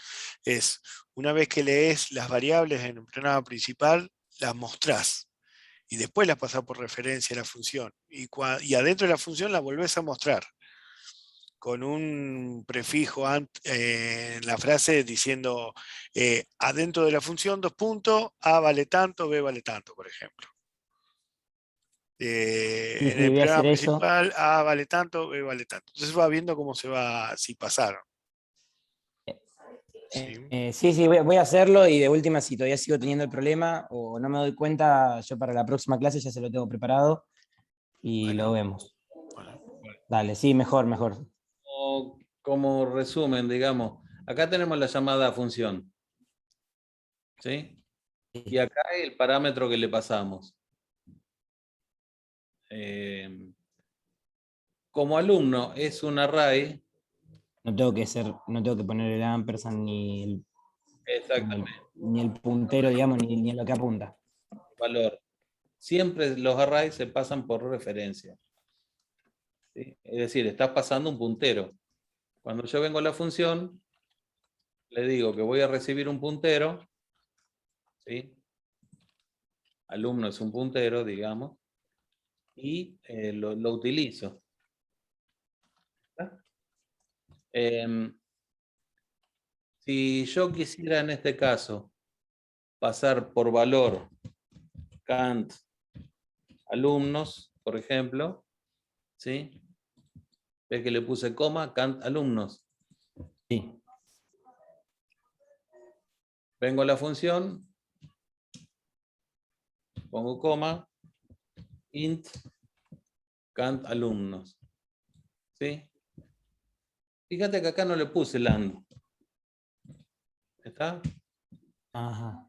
es, una vez que lees las variables en el programa principal, las mostrás y después las pasás por referencia a la función. Y adentro de la función la volvés a mostrar con un prefijo en la frase diciendo adentro de la función, dos puntos, A vale tanto, B vale tanto, por ejemplo. Sí, En sí, el voy a programa hacer eso. principal, A vale tanto, B vale tanto. Entonces va viendo cómo se va, si pasaron. ¿Sí? Sí, voy a hacerlo y de última, si todavía sigo teniendo el problema o no me doy cuenta, yo para la próxima clase ya se lo tengo preparado y Bueno, lo vemos. bueno. Dale, sí, mejor. Como resumen, digamos, acá tenemos la llamada función. ¿Sí? Y acá el parámetro que le pasamos. Como alumno es un array. No tengo que poner el ampersand Exactamente. ni el puntero, digamos, ni en lo que apunta. Valor. Siempre los arrays se pasan por referencia. ¿Sí? Es decir, estás pasando un puntero. Cuando yo vengo a la función, le digo que voy a recibir un puntero. ¿Sí? Alumno es un puntero, digamos. Y lo utilizo. Si yo quisiera en este caso pasar por valor Kant alumnos, por ejemplo, ¿sí? ¿Ves que le puse coma? Kant alumnos. Sí. Vengo a la función, pongo coma, int Kant alumnos. ¿Sí? Fíjate que acá no le puse land. ¿Está? Ajá.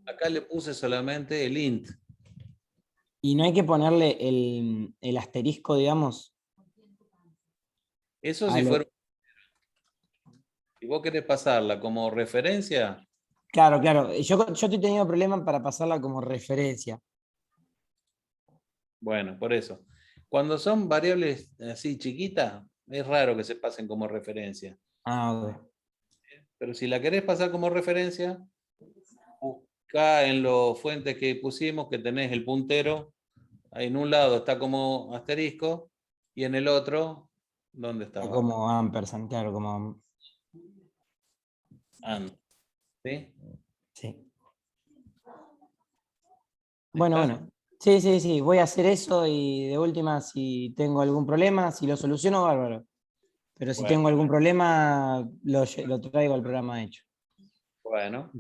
Acá le puse solamente el int. Y no hay que ponerle el asterisco, digamos. Eso a si lo- fuera. Si vos querés pasarla como referencia, Claro, claro. Yo estoy teniendo problemas para pasarla como referencia. bueno, por eso. Cuando son variables así chiquitas, es raro que se pasen como referencia. Ah, ok. Pero si la querés pasar como referencia, buscá en los fuentes que pusimos que tenés el puntero. Ahí en un lado está como asterisco y en el otro, ¿dónde estaba? Como ampersand, claro, como. And. ¿Sí? Sí. Bueno, ¿Está? bueno. Sí, sí, sí. Voy a hacer eso y de última, si tengo algún problema, si lo soluciono, bárbaro. Pero si Bueno. tengo algún problema, lo traigo al programa hecho. Bueno,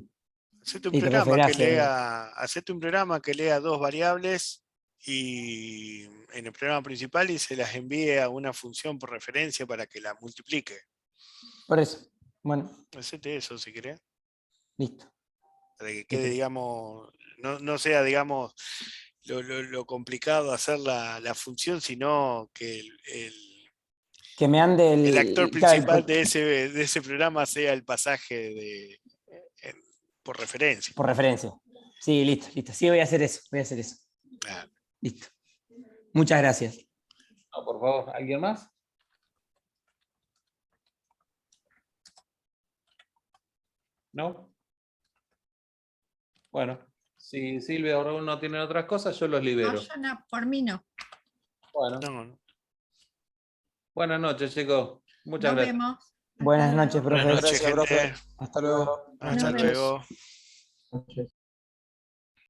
Hacete un Listo, profe, programa que gracias. hacete un programa que lea dos variables y en el programa principal y se las envíe a una función por referencia para que la multiplique. Por eso. Bueno, Hacete eso si querés. listo. Para que quede, Listo. digamos, no sea, digamos, lo complicado hacer la función, sino que Que me ande el actor claro, principal de ese programa sea el pasaje por referencia. por referencia. Sí, listo, listo. Sí, voy a hacer eso. Voy a hacer eso. Claro. Listo. Muchas gracias. no, por favor, ¿alguien más? ¿No? Bueno, si Silvia o Raúl no tienen otras cosas, yo los No, libero. yo no, por mí no. Bueno, No. buenas noches, chicos. Muchas Nos gracias. vemos. Hasta Buenas luego. noches, Buenas profe. noches, Gracias, profe. gente. Hasta luego. Hasta Nos vemos. luego. Noches.